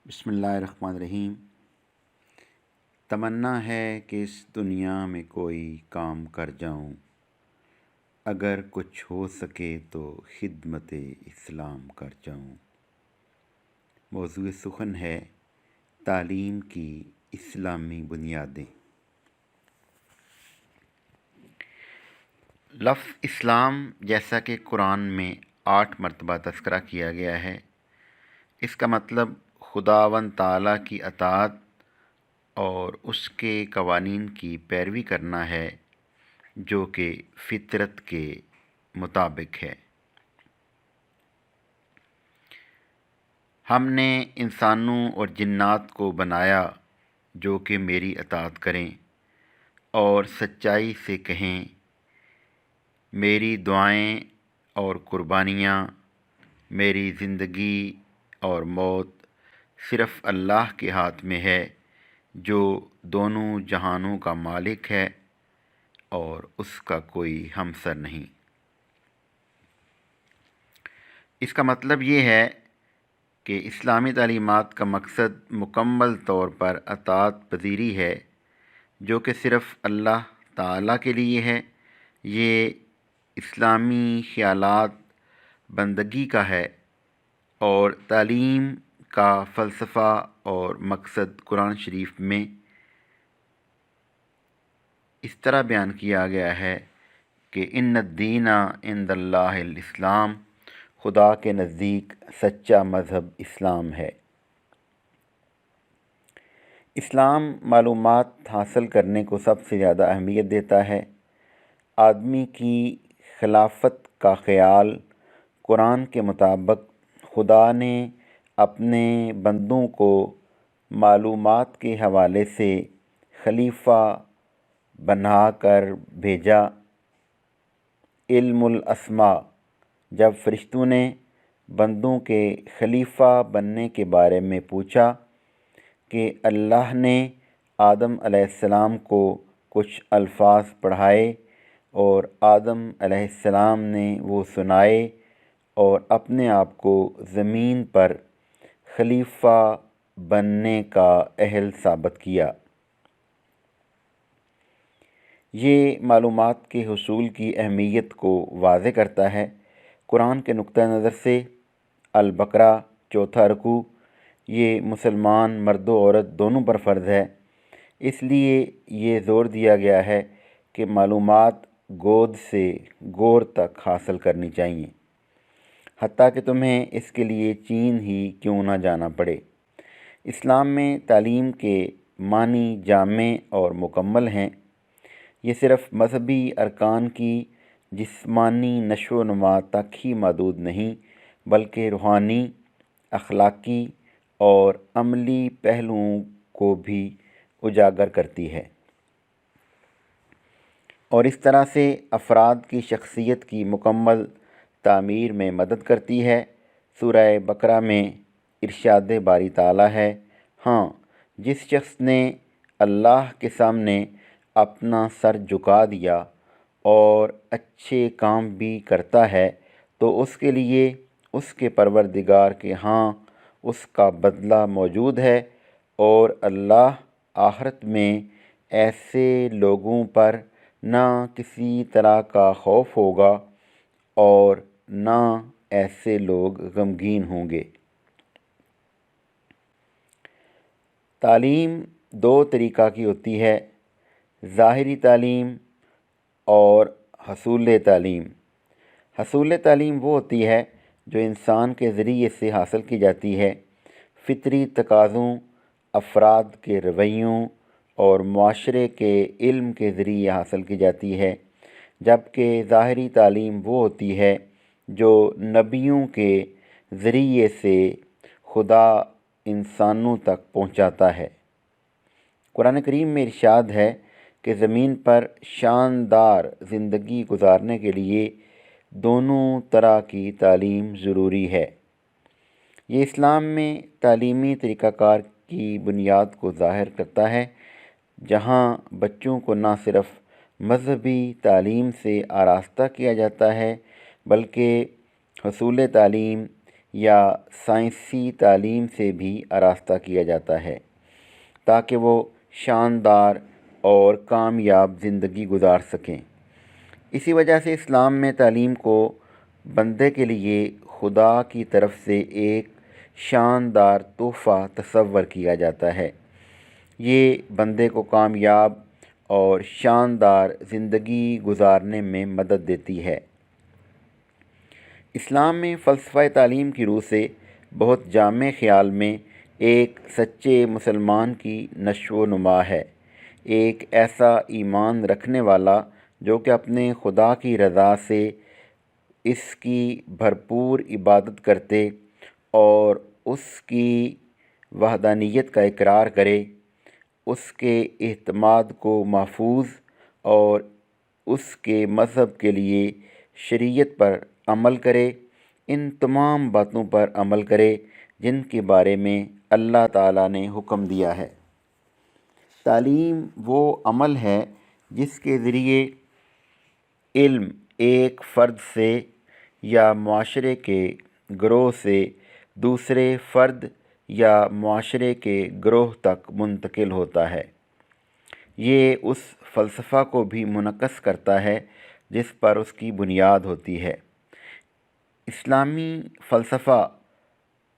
بسم اللہ الرحمن الرحیم۔ تمنا ہے کہ اس دنیا میں کوئی کام کر جاؤں، اگر کچھ ہو سکے تو خدمت اسلام کر جاؤں۔ موضوع سخن ہے تعلیم کی اسلامی بنیادیں۔ لفظ اسلام جیسا کہ قرآن میں 8 مرتبہ تذکرہ کیا گیا ہے، اس کا مطلب خداوند تعالیٰ کی اطاعت اور اس کے قوانین کی پیروی کرنا ہے جو کہ فطرت کے مطابق ہے۔ ہم نے انسانوں اور جنات کو بنایا جو کہ میری اطاعت کریں اور سچائی سے کہیں۔ میری دعائیں اور قربانیاں، میری زندگی اور موت صرف اللہ کے ہاتھ میں ہے جو دونوں جہانوں کا مالک ہے اور اس کا کوئی ہمسر نہیں۔ اس کا مطلب یہ ہے کہ اسلامی تعلیمات کا مقصد مکمل طور پر اطاعت پذیری ہے جو کہ صرف اللہ تعالیٰ کے لیے ہے۔ یہ اسلامی خیالات بندگی کا ہے اور تعلیم کا فلسفہ اور مقصد قرآن شریف میں اس طرح بیان کیا گیا ہے کہ ان الدین عند اللہ الاسلام، خدا کے نزدیک سچا مذہب اسلام ہے۔ اسلام معلومات حاصل کرنے کو سب سے زیادہ اہمیت دیتا ہے۔ آدمی کی خلافت کا خیال قرآن کے مطابق خدا نے اپنے بندوں کو معلومات کے حوالے سے خلیفہ بنا کر بھیجا۔ علم الاسماء، جب فرشتوں نے بندوں کے خلیفہ بننے کے بارے میں پوچھا کہ اللہ نے آدم علیہ السلام کو کچھ الفاظ پڑھائے اور آدم علیہ السلام نے وہ سنائے اور اپنے آپ کو زمین پر خلیفہ بننے کا اہل ثابت کیا۔ یہ معلومات کے حصول کی اہمیت کو واضح کرتا ہے۔ قرآن کے نقطہ نظر سے البقرہ 4 رکوع یہ مسلمان مرد و عورت دونوں پر فرض ہے، اس لیے یہ زور دیا گیا ہے کہ معلومات گود سے گور تک حاصل کرنی چاہیے، حتیٰ کہ تمہیں اس کے لیے چین ہی کیوں نہ جانا پڑے۔ اسلام میں تعلیم کے معنی جامع اور مکمل ہیں۔ یہ صرف مذہبی ارکان کی جسمانی نشو و نما تک ہی محدود نہیں، بلکہ روحانی، اخلاقی اور عملی پہلوؤں کو بھی اجاگر کرتی ہے اور اس طرح سے افراد کی شخصیت کی مکمل تعمیر میں مدد کرتی ہے۔ سورہ بقرہ میں ارشاد باری تعالیٰ ہے، ہاں جس شخص نے اللہ کے سامنے اپنا سر جھکا دیا اور اچھے کام بھی کرتا ہے تو اس کے لیے اس کے پروردگار کے ہاں اس کا بدلہ موجود ہے، اور اللہ آخرت میں ایسے لوگوں پر نہ کسی طرح کا خوف ہوگا اور نہ ایسے لوگ غمگین ہوں گے۔ تعلیم 2 طریقہ کی ہوتی ہے، ظاہری تعلیم اور حصول تعلیم۔ حصول تعلیم وہ ہوتی ہے جو انسان کے ذریعے سے حاصل کی جاتی ہے، فطری تقاضوں، افراد کے رویوں اور معاشرے کے علم کے ذریعے حاصل کی جاتی ہے، جبکہ ظاہری تعلیم وہ ہوتی ہے جو نبیوں کے ذریعے سے خدا انسانوں تک پہنچاتا ہے۔ قرآن کریم میں ارشاد ہے کہ زمین پر شاندار زندگی گزارنے کے لیے دونوں طرح کی تعلیم ضروری ہے۔ یہ اسلام میں تعلیمی طریقہ کار کی بنیاد کو ظاہر کرتا ہے، جہاں بچوں کو نہ صرف مذہبی تعلیم سے آراستہ کیا جاتا ہے بلکہ حصول تعلیم یا سائنسی تعلیم سے بھی آراستہ کیا جاتا ہے تاکہ وہ شاندار اور کامیاب زندگی گزار سکیں۔ اسی وجہ سے اسلام میں تعلیم کو بندے کے لیے خدا کی طرف سے ایک شاندار تحفہ تصور کیا جاتا ہے۔ یہ بندے کو کامیاب اور شاندار زندگی گزارنے میں مدد دیتی ہے۔ اسلام میں فلسفہ تعلیم کی روح سے بہت جامع خیال میں ایک سچے مسلمان کی نشو و نما ہے، ایک ایسا ایمان رکھنے والا جو کہ اپنے خدا کی رضا سے اس کی بھرپور عبادت کرتے اور اس کی وحدانیت کا اقرار کرے، اس کے اعتماد کو محفوظ اور اس کے مذہب کے لیے شریعت پر عمل کرے، ان تمام باتوں پر عمل کرے جن کے بارے میں اللہ تعالیٰ نے حکم دیا ہے۔ تعلیم وہ عمل ہے جس کے ذریعے علم ایک فرد سے یا معاشرے کے گروہ سے دوسرے فرد یا معاشرے کے گروہ تک منتقل ہوتا ہے۔ یہ اس فلسفہ کو بھی منعکس کرتا ہے جس پر اس کی بنیاد ہوتی ہے۔ اسلامی فلسفہ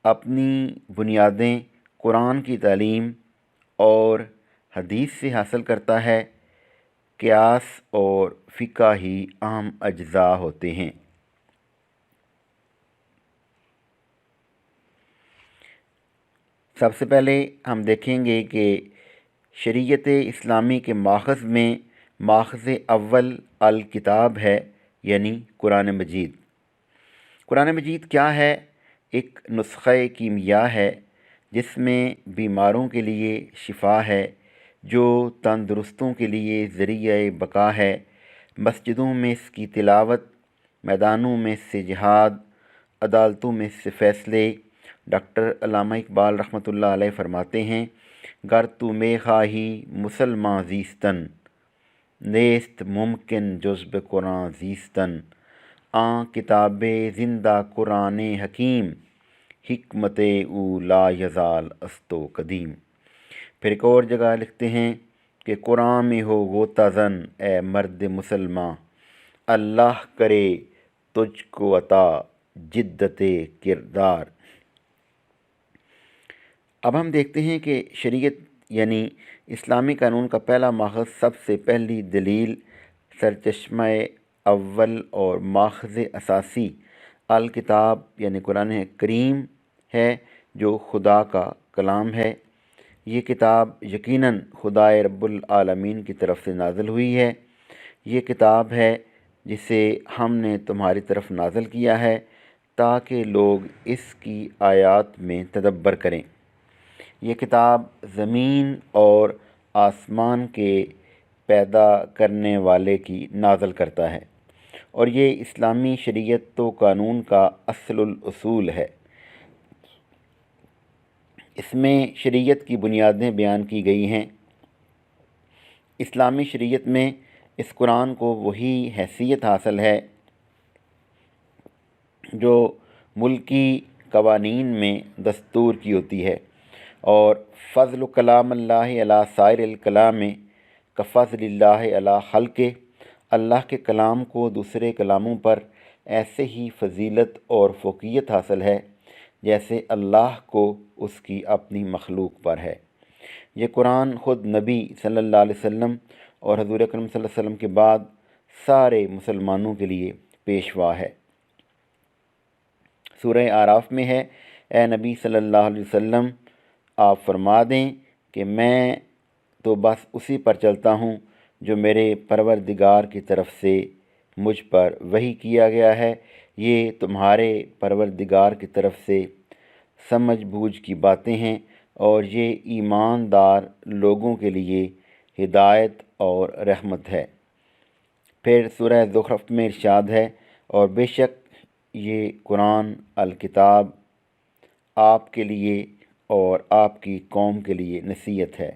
اپنی بنیادیں قرآن کی تعلیم اور حدیث سے حاصل کرتا ہے۔ قیاس اور فقہ ہی اہم اجزاء ہوتے ہیں۔ سب سے پہلے ہم دیکھیں گے کہ شریعت اسلامی کے ماخذ میں ماخذ اول الکتاب ہے، یعنی قرآن مجید۔ قرآن مجید کیا ہے؟ ایک نسخہ کیمیا ہے جس میں بیماروں کے لیے شفا ہے، جو تندرستوں کے لیے ذریعہ بقا ہے۔ مسجدوں میں اس کی تلاوت، میدانوں میں اس سے جہاد، عدالتوں میں اس سے فیصلے۔ ڈاکٹر علامہ اقبال رحمۃ اللہ علیہ فرماتے ہیں، گر تو میں خواہی مسلمان زیستن، نیست ممکن جز بے قرآن زیستن۔ آن کتاب زندہ قرآن حکیم، حکمت او لا یزال است و قدیم۔ پھر ایک اور جگہ لکھتے ہیں کہ قرآن میں ہو غوطہ زن اے مرد مسلمان، اللہ کرے تجھ کو عطا جدت کردار۔ اب ہم دیکھتے ہیں کہ شریعت یعنی اسلامی قانون کا پہلا ماخذ، سب سے پہلی دلیل، سرچشمہ اول اور ماخذ اساسی الکتاب یعنی قرآن کریم ہے، جو خدا کا کلام ہے۔ یہ کتاب یقیناً خدائے رب العالمین کی طرف سے نازل ہوئی ہے۔ یہ کتاب ہے جسے ہم نے تمہاری طرف نازل کیا ہے تاکہ لوگ اس کی آیات میں تدبر کریں۔ یہ کتاب زمین اور آسمان کے پیدا کرنے والے کی نازل کرتا ہے، اور یہ اسلامی شریعت و قانون کا اصل الاصول ہے۔ اس میں شریعت کی بنیادیں بیان کی گئی ہیں۔ اسلامی شریعت میں اس قرآن کو وہی حیثیت حاصل ہے جو ملکی قوانین میں دستور کی ہوتی ہے، اور فضل کلام اللہ علی سائر الکلام کفضل اللہ علی خلقہ، اللہ کے کلام کو دوسرے کلاموں پر ایسے ہی فضیلت اور فوقیت حاصل ہے جیسے اللہ کو اس کی اپنی مخلوق پر ہے۔ یہ قرآن خود نبی صلی اللہ علیہ وسلم اور حضور اکرم صلی اللہ علیہ وسلم کے بعد سارے مسلمانوں کے لیے پیشوا ہے۔ سورہ اعراف میں ہے، اے نبی صلی اللہ علیہ وسلم، آپ فرما دیں کہ میں تو بس اسی پر چلتا ہوں جو میرے پروردگار کی طرف سے مجھ پر وحی کیا گیا ہے۔ یہ تمہارے پروردگار کی طرف سے سمجھ بوجھ کی باتیں ہیں، اور یہ ایماندار لوگوں کے لیے ہدایت اور رحمت ہے۔ پھر سورہ زخرف میں ارشاد ہے، اور بے شک یہ قرآن الکتاب آپ کے لیے اور آپ کی قوم کے لیے نصیحت ہے۔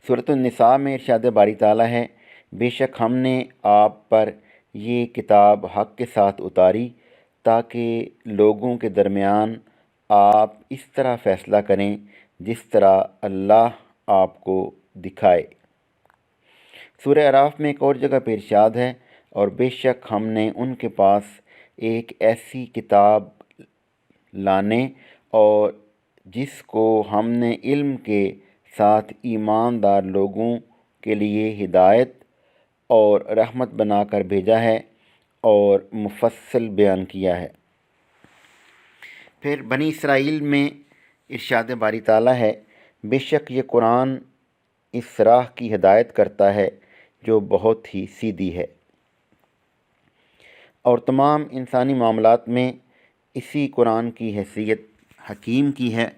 سورۃ النساء میں ارشاد باری تعالیٰ ہے، بے شک ہم نے آپ پر یہ کتاب حق کے ساتھ اتاری تاکہ لوگوں کے درمیان آپ اس طرح فیصلہ کریں جس طرح اللہ آپ کو دکھائے۔ سورہ اعراف میں ایک اور جگہ پہ ارشاد ہے، اور بے شک ہم نے ان کے پاس ایک ایسی کتاب لانے اور جس کو ہم نے علم کے ساتھ ایماندار لوگوں کے لیے ہدایت اور رحمت بنا کر بھیجا ہے اور مفصل بیان کیا ہے۔ پھر بنی اسرائیل میں ارشاد باری تعالیٰ ہے، بے شک یہ قرآن اس راہ کی ہدایت کرتا ہے جو بہت ہی سیدھی ہے، اور تمام انسانی معاملات میں اسی قرآن کی حیثیت حکیم کی ہے،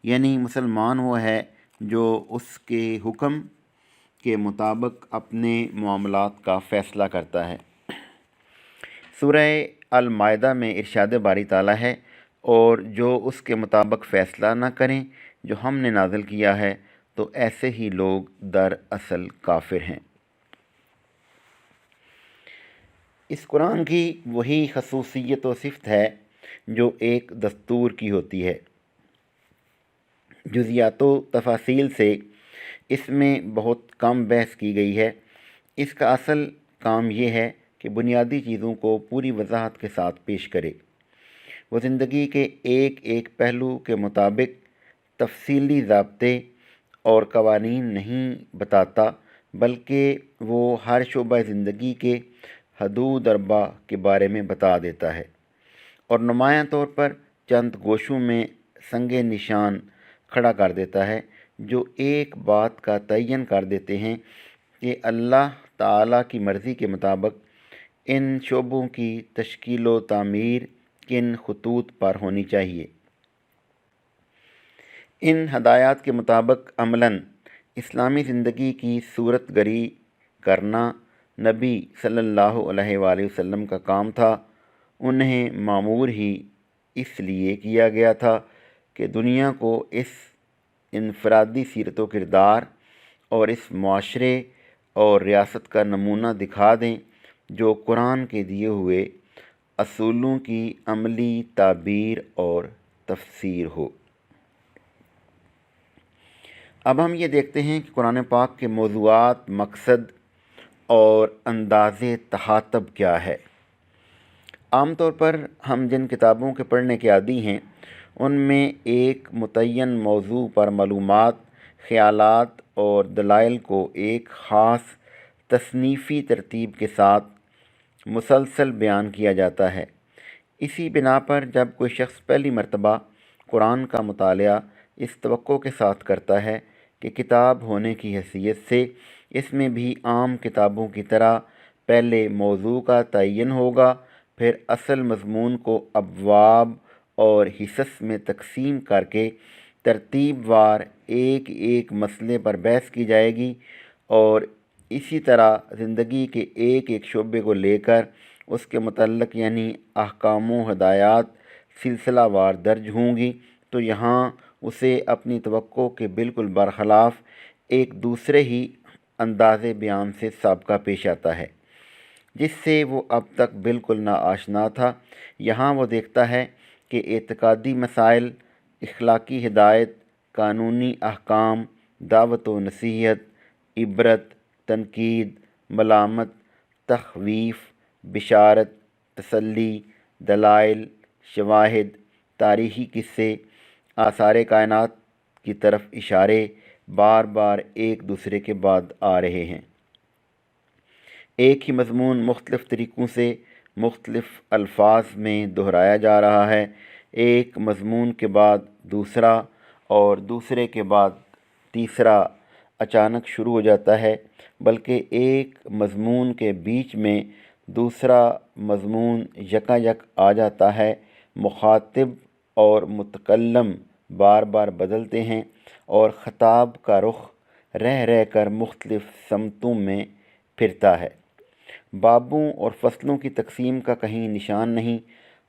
یعنی مسلمان وہ ہے جو اس کے حکم کے مطابق اپنے معاملات کا فیصلہ کرتا ہے۔ سورہ المائدہ میں ارشاد باری تعالیٰ ہے، اور جو اس کے مطابق فیصلہ نہ کریں جو ہم نے نازل کیا ہے تو ایسے ہی لوگ دراصل کافر ہیں۔ اس قرآن کی وہی خصوصیت و صفت ہے جو ایک دستور کی ہوتی ہے۔ جزیات و تفاصیل سے اس میں بہت کم بحث کی گئی ہے۔ اس کا اصل کام یہ ہے کہ بنیادی چیزوں کو پوری وضاحت کے ساتھ پیش کرے۔ وہ زندگی کے ایک ایک پہلو کے مطابق تفصیلی ضابطے اور قوانین نہیں بتاتا، بلکہ وہ ہر شعبہ زندگی کے حدود اربع کے بارے میں بتا دیتا ہے، اور نمایاں طور پر چند گوشوں میں سنگ نشان کھڑا کر دیتا ہے جو ایک بات کا تعین کر دیتے ہیں کہ اللہ تعالیٰ کی مرضی کے مطابق ان شعبوں کی تشکیل و تعمیر کن خطوط پر ہونی چاہیے۔ ان ہدایات کے مطابق عملاً اسلامی زندگی کی صورت گری کرنا نبی صلی اللہ علیہ وآلہ وسلم کا کام تھا۔ انہیں معمور ہی اس لیے کیا گیا تھا کہ دنیا کو اس انفرادی سیرت و کردار اور اس معاشرے اور ریاست کا نمونہ دکھا دیں جو قرآن کے دیے ہوئے اصولوں کی عملی تعبیر اور تفسیر ہو۔ اب ہم یہ دیکھتے ہیں کہ قرآن پاک کے موضوعات، مقصد اور انداز تخاطب کیا ہے۔ عام طور پر ہم جن کتابوں کے پڑھنے کے عادی ہیں ان میں ایک متعین موضوع پر معلومات، خیالات اور دلائل کو ایک خاص تصنیفی ترتیب کے ساتھ مسلسل بیان کیا جاتا ہے۔ اسی بنا پر جب کوئی شخص پہلی مرتبہ قرآن کا مطالعہ اس توقع کے ساتھ کرتا ہے کہ کتاب ہونے کی حیثیت سے اس میں بھی عام کتابوں کی طرح پہلے موضوع کا تعین ہوگا، پھر اصل مضمون کو ابواب اور حصص میں تقسیم کر کے ترتیب وار ایک ایک مسئلے پر بحث کی جائے گی، اور اسی طرح زندگی کے ایک ایک شعبے کو لے کر اس کے متعلق یعنی احکام و ہدایات سلسلہ وار درج ہوں گی، تو یہاں اسے اپنی توقع کے بالکل برخلاف ایک دوسرے ہی انداز بیان سے سابقہ پیش آتا ہے جس سے وہ اب تک بالکل ناآشنا تھا۔ یہاں وہ دیکھتا ہے کہ اعتقادی مسائل، اخلاقی ہدایت، قانونی احکام، دعوت و نصیحت، عبرت، تنقید، ملامت، تخویف، بشارت، تسلی، دلائل، شواہد، تاریخی قصے، آثار کائنات کی طرف اشارے بار بار ایک دوسرے کے بعد آ رہے ہیں۔ ایک ہی مضمون مختلف طریقوں سے مختلف الفاظ میں دہرایا جا رہا ہے، ایک مضمون کے بعد دوسرا اور دوسرے کے بعد تیسرا اچانک شروع ہو جاتا ہے، بلکہ ایک مضمون کے بیچ میں دوسرا مضمون یکایک آ جاتا ہے۔ مخاطب اور متکلم بار بار بدلتے ہیں اور خطاب کا رخ رہ رہ کر مختلف سمتوں میں پھرتا ہے۔ بابوں اور فصلوں کی تقسیم کا کہیں نشان نہیں۔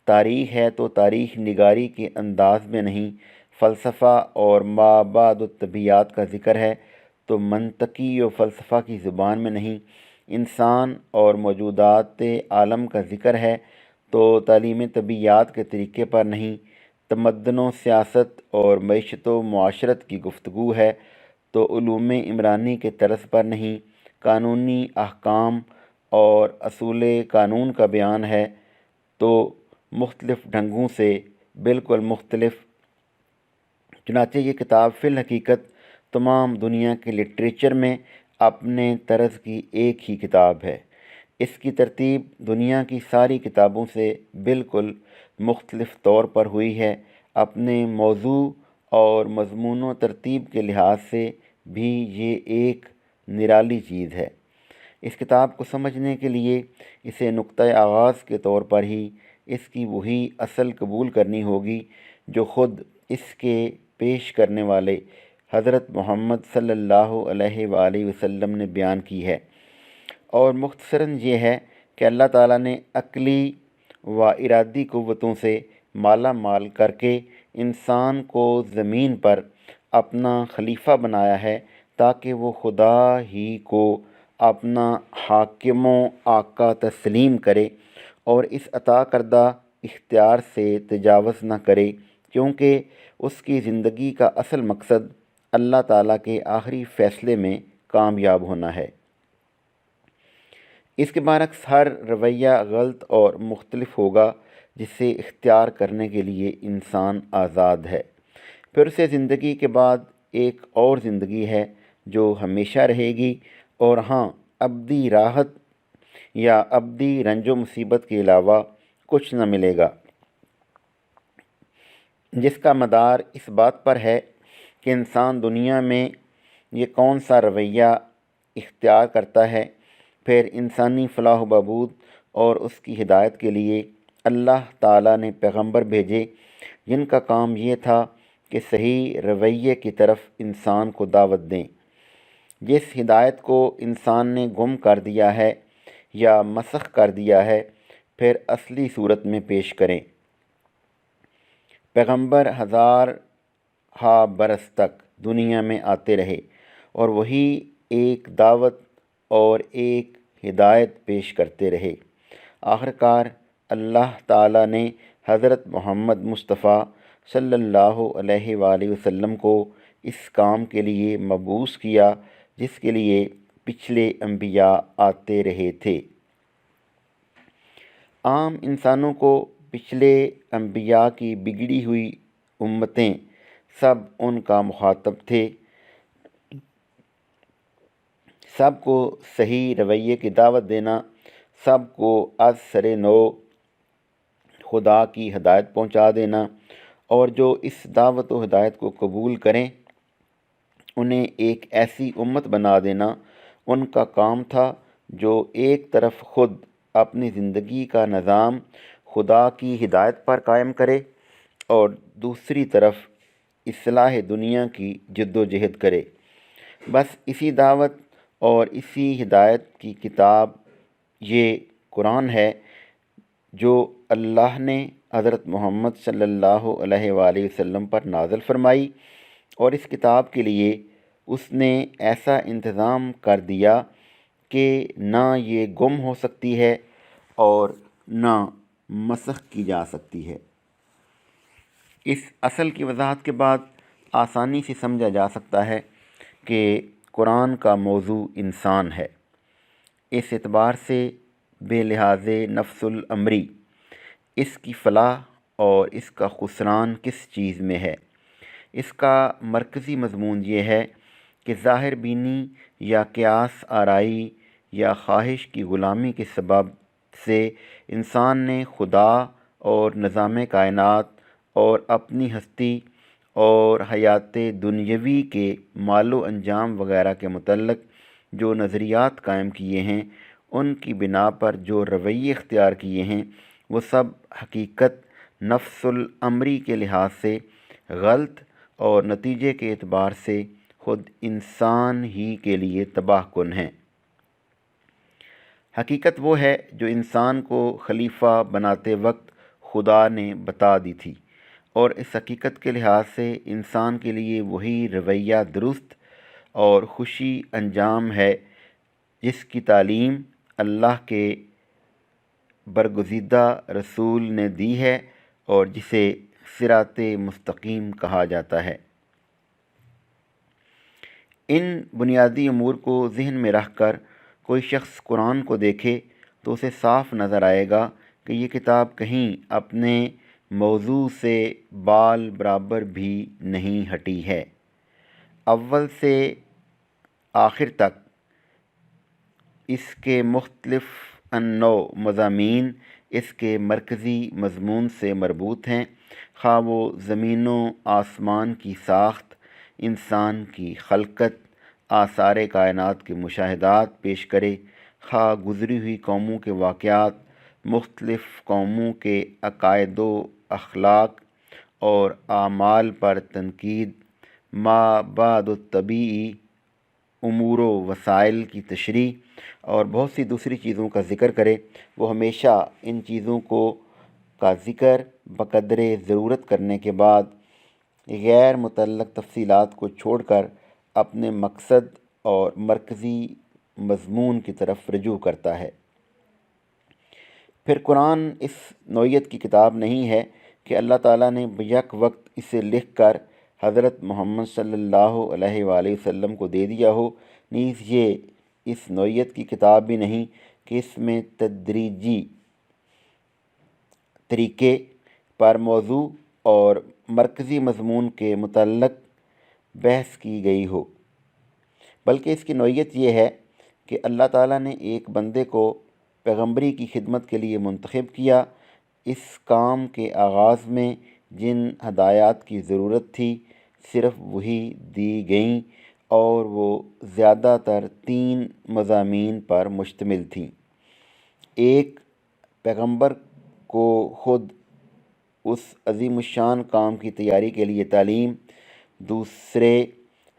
تاریخ ہے تو تاریخ نگاری کے انداز میں نہیں، فلسفہ اور ما بعد الطبیعیات کا ذکر ہے تو منطقی و فلسفہ کی زبان میں نہیں، انسان اور موجودات عالم کا ذکر ہے تو تعلیم طبیعیات کے طریقے پر نہیں، تمدن و سیاست اور معیشت و معاشرت کی گفتگو ہے تو علوم عمرانی کے طرز پر نہیں، قانونی احکام اور اصول قانون کا بیان ہے تو مختلف ڈھنگوں سے بالکل مختلف۔ چنانچہ یہ کتاب فی الحقیقت تمام دنیا کے لٹریچر میں اپنے طرز کی ایک ہی کتاب ہے۔ اس کی ترتیب دنیا کی ساری کتابوں سے بالکل مختلف طور پر ہوئی ہے۔ اپنے موضوع اور مضمون و ترتیب کے لحاظ سے بھی یہ ایک نرالی چیز ہے۔ اس کتاب کو سمجھنے کے لیے اسے نقطۂ آغاز کے طور پر ہی اس کی وہی اصل قبول کرنی ہوگی جو خود اس کے پیش کرنے والے حضرت محمد صلی اللہ علیہ وآلہ وسلم نے بیان کی ہے، اور مختصراً یہ ہے کہ اللہ تعالیٰ نے عقلی و ارادی قوتوں سے مالا مال کر کے انسان کو زمین پر اپنا خلیفہ بنایا ہے تاکہ وہ خدا ہی کو اپنا حاکم و آقا تسلیم کرے اور اس عطا کردہ اختیار سے تجاوز نہ کرے، کیونکہ اس کی زندگی کا اصل مقصد اللہ تعالیٰ کے آخری فیصلے میں کامیاب ہونا ہے۔ اس کے برعکس ہر رویہ غلط اور مختلف ہوگا جسے اختیار کرنے کے لیے انسان آزاد ہے۔ پھر اسے زندگی کے بعد ایک اور زندگی ہے جو ہمیشہ رہے گی، اور ہاں، ابدی راحت یا ابدی رنج و مصیبت کے علاوہ کچھ نہ ملے گا، جس کا مدار اس بات پر ہے کہ انسان دنیا میں یہ کون سا رویہ اختیار کرتا ہے۔ پھر انسانی فلاح و بہبود اور اس کی ہدایت کے لیے اللہ تعالیٰ نے پیغمبر بھیجے جن کا کام یہ تھا کہ صحیح رویے کی طرف انسان کو دعوت دیں۔ جس ہدایت کو انسان نے گم کر دیا ہے یا مسخ کر دیا ہے، پھر اصلی صورت میں پیش کریں۔ پیغمبر ہزارہا برس تک دنیا میں آتے رہے اور وہی ایک دعوت اور ایک ہدایت پیش کرتے رہے۔ آخرکار اللہ تعالیٰ نے حضرت محمد مصطفیٰ صلی اللہ علیہ وآلہ وسلم کو اس کام کے لیے مبعوث کیا جس کے لیے پچھلے انبیاء آتے رہے تھے۔ عام انسانوں کو پچھلے انبیاء کی بگڑی ہوئی امتیں سب ان کا مخاطب تھے۔ سب کو صحیح رویے کی دعوت دینا، سب کو از سر نو خدا کی ہدایت پہنچا دینا، اور جو اس دعوت و ہدایت کو قبول کریں انہیں ایک ایسی امت بنا دینا ان کا کام تھا جو ایک طرف خود اپنی زندگی کا نظام خدا کی ہدایت پر قائم کرے اور دوسری طرف اصلاح دنیا کی جد و جہد کرے۔ بس اسی دعوت اور اسی ہدایت کی کتاب یہ قرآن ہے جو اللہ نے حضرت محمد صلی اللہ علیہ وآلہ وسلم پر نازل فرمائی، اور اس کتاب کے لیے اس نے ایسا انتظام کر دیا کہ نہ یہ گم ہو سکتی ہے اور نہ مسخ کی جا سکتی ہے۔ اس اصل کی وضاحت کے بعد آسانی سے سمجھا جا سکتا ہے کہ قرآن کا موضوع انسان ہے۔ اس اعتبار سے بے لحاظ نفس الامری اس کی فلاح اور اس کا خسران کس چیز میں ہے؟ اس کا مرکزی مضمون یہ ہے کہ ظاہر بینی یا قیاس آرائی یا خواہش کی غلامی کے سبب سے انسان نے خدا اور نظام کائنات اور اپنی ہستی اور حیات دنیاوی کے مال و انجام وغیرہ کے متعلق جو نظریات قائم کیے ہیں، ان کی بنا پر جو رویے اختیار کیے ہیں، وہ سب حقیقت نفس الامری کے لحاظ سے غلط اور نتیجے کے اعتبار سے خود انسان ہی کے لیے تباہ کن ہیں۔ حقیقت وہ ہے جو انسان کو خلیفہ بناتے وقت خدا نے بتا دی تھی، اور اس حقیقت کے لحاظ سے انسان کے لیے وہی رویہ درست اور خوشی انجام ہے جس کی تعلیم اللہ کے برگزیدہ رسول نے دی ہے اور جسے صراط مستقیم کہا جاتا ہے۔ ان بنیادی امور کو ذہن میں رکھ کر کوئی شخص قرآن کو دیکھے تو اسے صاف نظر آئے گا کہ یہ کتاب کہیں اپنے موضوع سے بال برابر بھی نہیں ہٹی ہے۔ اول سے آخر تک اس کے مختلف النوع مضامین اس کے مرکزی مضمون سے مربوط ہیں، خواہ وہ زمین و آسمان کی ساخت، انسان کی خلقت، آثار کائنات کے مشاہدات پیش کرے، خواہ گزری ہوئی قوموں کے واقعات، مختلف قوموں کے عقائد و اخلاق اور اعمال پر تنقید، ما بعد الطبیعی امور و وسائل کی تشریح اور بہت سی دوسری چیزوں کا ذکر کرے، وہ ہمیشہ ان چیزوں کا ذکر بقدر ضرورت کرنے کے بعد غیر متعلق تفصیلات کو چھوڑ کر اپنے مقصد اور مرکزی مضمون کی طرف رجوع کرتا ہے۔ پھر قرآن اس نوعیت کی کتاب نہیں ہے کہ اللہ تعالیٰ نے بیک وقت اسے لکھ کر حضرت محمد صلی اللہ علیہ وآلہ وسلم کو دے دیا ہو، نیز یہ اس نوعیت کی کتاب بھی نہیں کہ اس میں تدریجی طریقے پر موضوع اور مرکزی مضمون کے متعلق بحث کی گئی ہو، بلکہ اس کی نوعیت یہ ہے کہ اللہ تعالیٰ نے ایک بندے کو پیغمبری کی خدمت کے لیے منتخب کیا۔ اس کام کے آغاز میں جن ہدایات کی ضرورت تھی صرف وہی دی گئیں اور وہ زیادہ تر 3 مضامین پر مشتمل تھیں۔ ایک، پیغمبر کو خود اس عظیم الشان کام کی تیاری کے لیے تعلیم۔ دوسرے،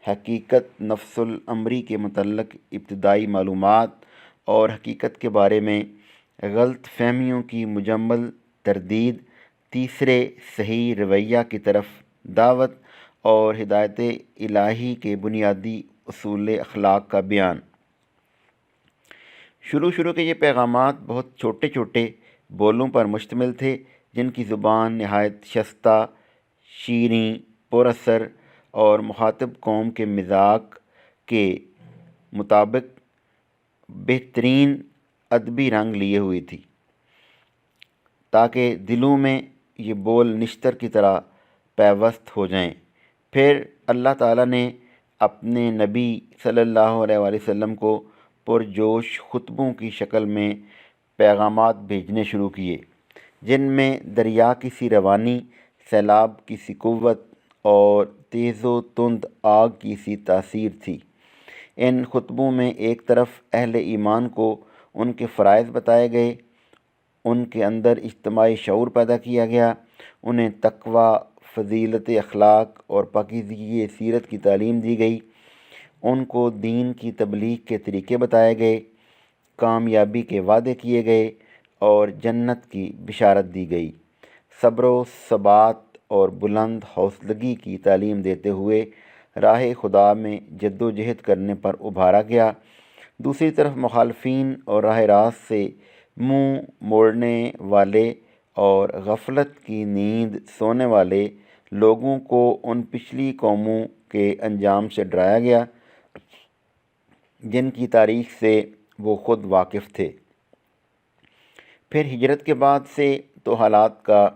حقیقت نفس الامری کے متعلق ابتدائی معلومات اور حقیقت کے بارے میں غلط فہمیوں کی مجمل تردید۔ تیسرے، صحیح رویہ کی طرف دعوت اور ہدایت الہی کے بنیادی اصول اخلاق کا بیان۔ شروع کے یہ پیغامات بہت چھوٹے چھوٹے بولوں پر مشتمل تھے، جن کی زبان نہایت شستہ، شیریں، پر اثر اور مخاطب قوم کے مذاق کے مطابق بہترین ادبی رنگ لیے ہوئی تھی، تاکہ دلوں میں یہ بول نشتر کی طرح پیوست ہو جائیں۔ پھر اللہ تعالیٰ نے اپنے نبی صلی اللہ علیہ وآلہ وسلم کو پرجوش خطبوں کی شکل میں پیغامات بھیجنے شروع کیے، جن میں دریا کی سی روانی، سیلاب کی سی قوت اور تیز و تند آگ کی سی تاثیر تھی۔ ان خطبوں میں ایک طرف اہل ایمان کو ان کے فرائض بتائے گئے، ان کے اندر اجتماعی شعور پیدا کیا گیا، انہیں تقوی، فضیلت اخلاق اور پاکیزگی سیرت کی تعلیم دی گئی، ان کو دین کی تبلیغ کے طریقے بتائے گئے، کامیابی کے وعدے کیے گئے اور جنت کی بشارت دی گئی، صبر و ثبات اور بلند حوصلگی کی تعلیم دیتے ہوئے راہ خدا میں جد و جہد کرنے پر ابھارا گیا۔ دوسری طرف مخالفین اور راہ راست سے منہ موڑنے والے اور غفلت کی نیند سونے والے لوگوں کو ان پچھلی قوموں کے انجام سے ڈرایا گیا جن کی تاریخ سے وہ خود واقف تھے۔ پھر ہجرت کے بعد سے تو حالات کا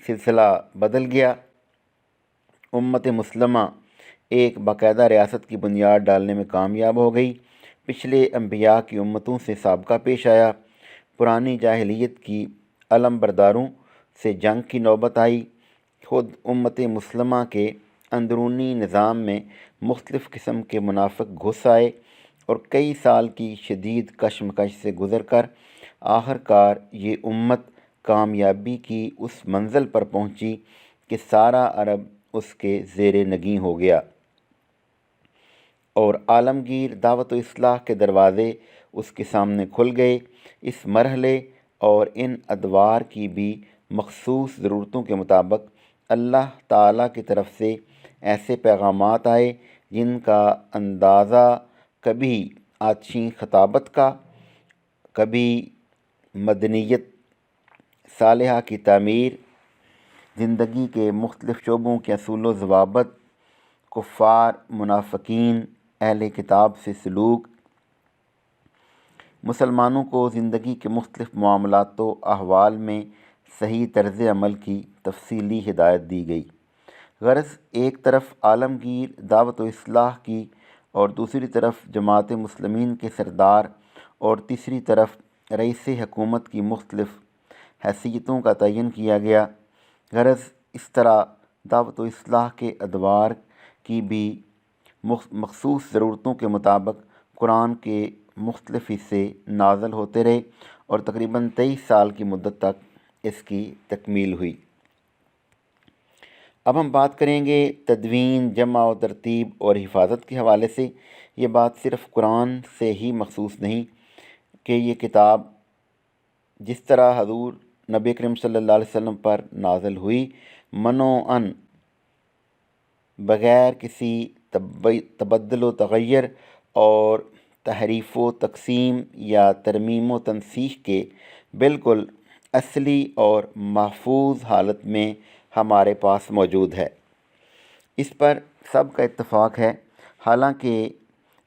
سلسلہ بدل گیا۔ امت مسلمہ ایک باقاعدہ ریاست کی بنیاد ڈالنے میں کامیاب ہو گئی۔ پچھلے انبیاء کی امتوں سے سابقہ پیش آیا۔ پرانی جاہلیت کی علم برداروں سے جنگ کی نوبت آئی۔ خود امت مسلمہ کے اندرونی نظام میں مختلف قسم کے منافق گھس آئے اور کئی سال کی شدید کشمکش سے گزر کر آخر کار یہ امت کامیابی کی اس منزل پر پہنچی کہ سارا عرب اس کے زیر نگیں ہو گیا اور عالمگیر دعوت و اصلاح کے دروازے اس کے سامنے کھل گئے۔ اس مرحلے اور ان ادوار کی بھی مخصوص ضرورتوں کے مطابق اللہ تعالیٰ کی طرف سے ایسے پیغامات آئے جن کا اندازہ کبھی آتشیں خطابت کا، کبھی مدنیت صالحہ کی تعمیر، زندگی کے مختلف شعبوں کے اصول و ضوابط، کفار، منافقین، اہل کتاب سے سلوک، مسلمانوں کو زندگی کے مختلف معاملات و احوال میں صحیح طرز عمل کی تفصیلی ہدایت دی گئی۔ غرض ایک طرف عالمگیر دعوت و اصلاح کی اور دوسری طرف جماعت مسلمین کے سردار اور تیسری طرف رئیس حکومت کی مختلف حیثیتوں کا تعین کیا گیا۔ غرض اس طرح دعوت و اصلاح کے ادوار کی بھی مخصوص ضرورتوں کے مطابق قرآن کے مختلف حصے نازل ہوتے رہے اور تقریباً 23 سال کی مدت تک اس کی تکمیل ہوئی۔ اب ہم بات کریں گے تدوین، جمع و ترتیب اور حفاظت کے حوالے سے۔ یہ بات صرف قرآن سے ہی مخصوص نہیں کہ یہ کتاب جس طرح حضور نبی کریم صلی اللہ علیہ وسلم پر نازل ہوئی، منوعاً بغیر کسی تبدل و تغیر اور تحریف و تقسیم یا ترمیم و تنسیخ کے بالکل اصلی اور محفوظ حالت میں ہمارے پاس موجود ہے، اس پر سب کا اتفاق ہے۔ حالانکہ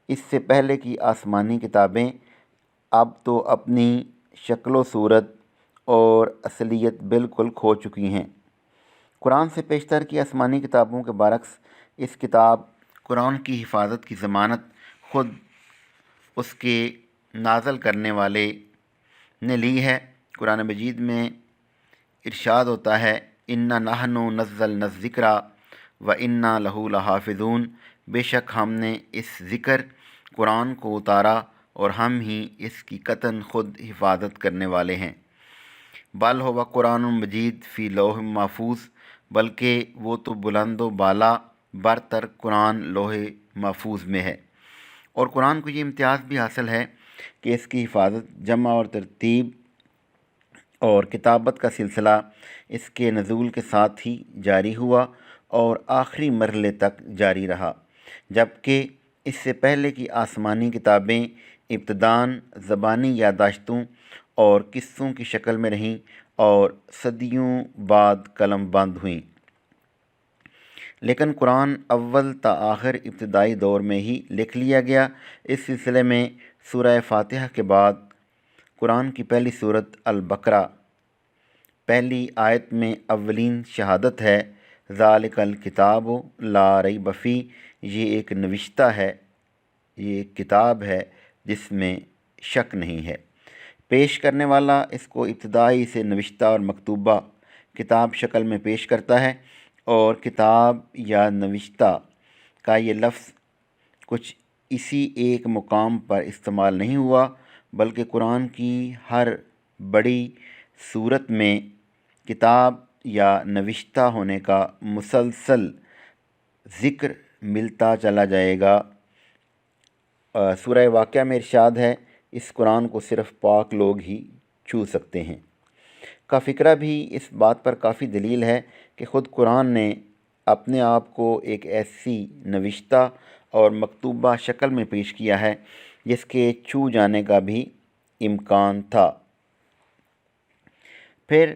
اس سے پہلے کی آسمانی کتابیں اب تو اپنی شکل و صورت اور اصلیت بالکل کھو چکی ہیں۔ قرآن سے پیشتر کی آسمانی کتابوں کے برعکس اس کتاب قرآن کی حفاظت کی ضمانت خود اس کے نازل کرنے والے نے لی ہے۔ قرآن مجید میں ارشاد ہوتا ہے، اِنَّا نَحْنُ نَزَّلْنَا الذِّکْرَ وَإِنَّا لَهُ لَحَافِظُونَ، بے شک ہم نے اس ذکر قرآن کو اتارا اور ہم ہی اس کی قطعاً خود حفاظت کرنے والے ہیں۔ بل ہوا قرآن مجید فی لوح محفوظ، بلکہ وہ تو بلند و بالا برتر قرآن لوح محفوظ میں ہے۔ اور قرآن کو یہ امتیاز بھی حاصل ہے کہ اس کی حفاظت، جمع اور ترتیب اور کتابت کا سلسلہ اس کے نزول کے ساتھ ہی جاری ہوا اور آخری مرحلے تک جاری رہا، جبکہ اس سے پہلے کی آسمانی کتابیں ابتداً زبانی یادداشتوں اور قصوں کی شکل میں رہیں اور صدیوں بعد قلم بند ہوئیں۔ لیکن قرآن اول تا آخر ابتدائی دور میں ہی لکھ لیا گیا۔ اس سلسلے میں سورہ فاتحہ کے بعد قرآن کی پہلی سورت البقرہ پہلی آیت میں اولین شہادت ہے، ذالک الکتاب لا ریب فیہ، یہ ایک نوشتہ ہے، یہ ایک کتاب ہے جس میں شک نہیں ہے۔ پیش کرنے والا اس کو ابتدائی سے نوشتہ اور مکتوبہ کتاب شکل میں پیش کرتا ہے، اور کتاب یا نوشتہ کا یہ لفظ کچھ اسی ایک مقام پر استعمال نہیں ہوا، بلکہ قرآن کی ہر بڑی صورت میں کتاب یا نوشتہ ہونے کا مسلسل ذکر ملتا چلا جائے گا۔ سورہ واقعہ میں ارشاد ہے، اس قرآن کو صرف پاک لوگ ہی چھو سکتے ہیں۔ کا فکرہ بھی اس بات پر کافی دلیل ہے کہ خود قرآن نے اپنے آپ کو ایک ایسی نوشتہ اور مکتوبہ شکل میں پیش کیا ہے جس کے چھو جانے کا بھی امکان تھا۔ پھر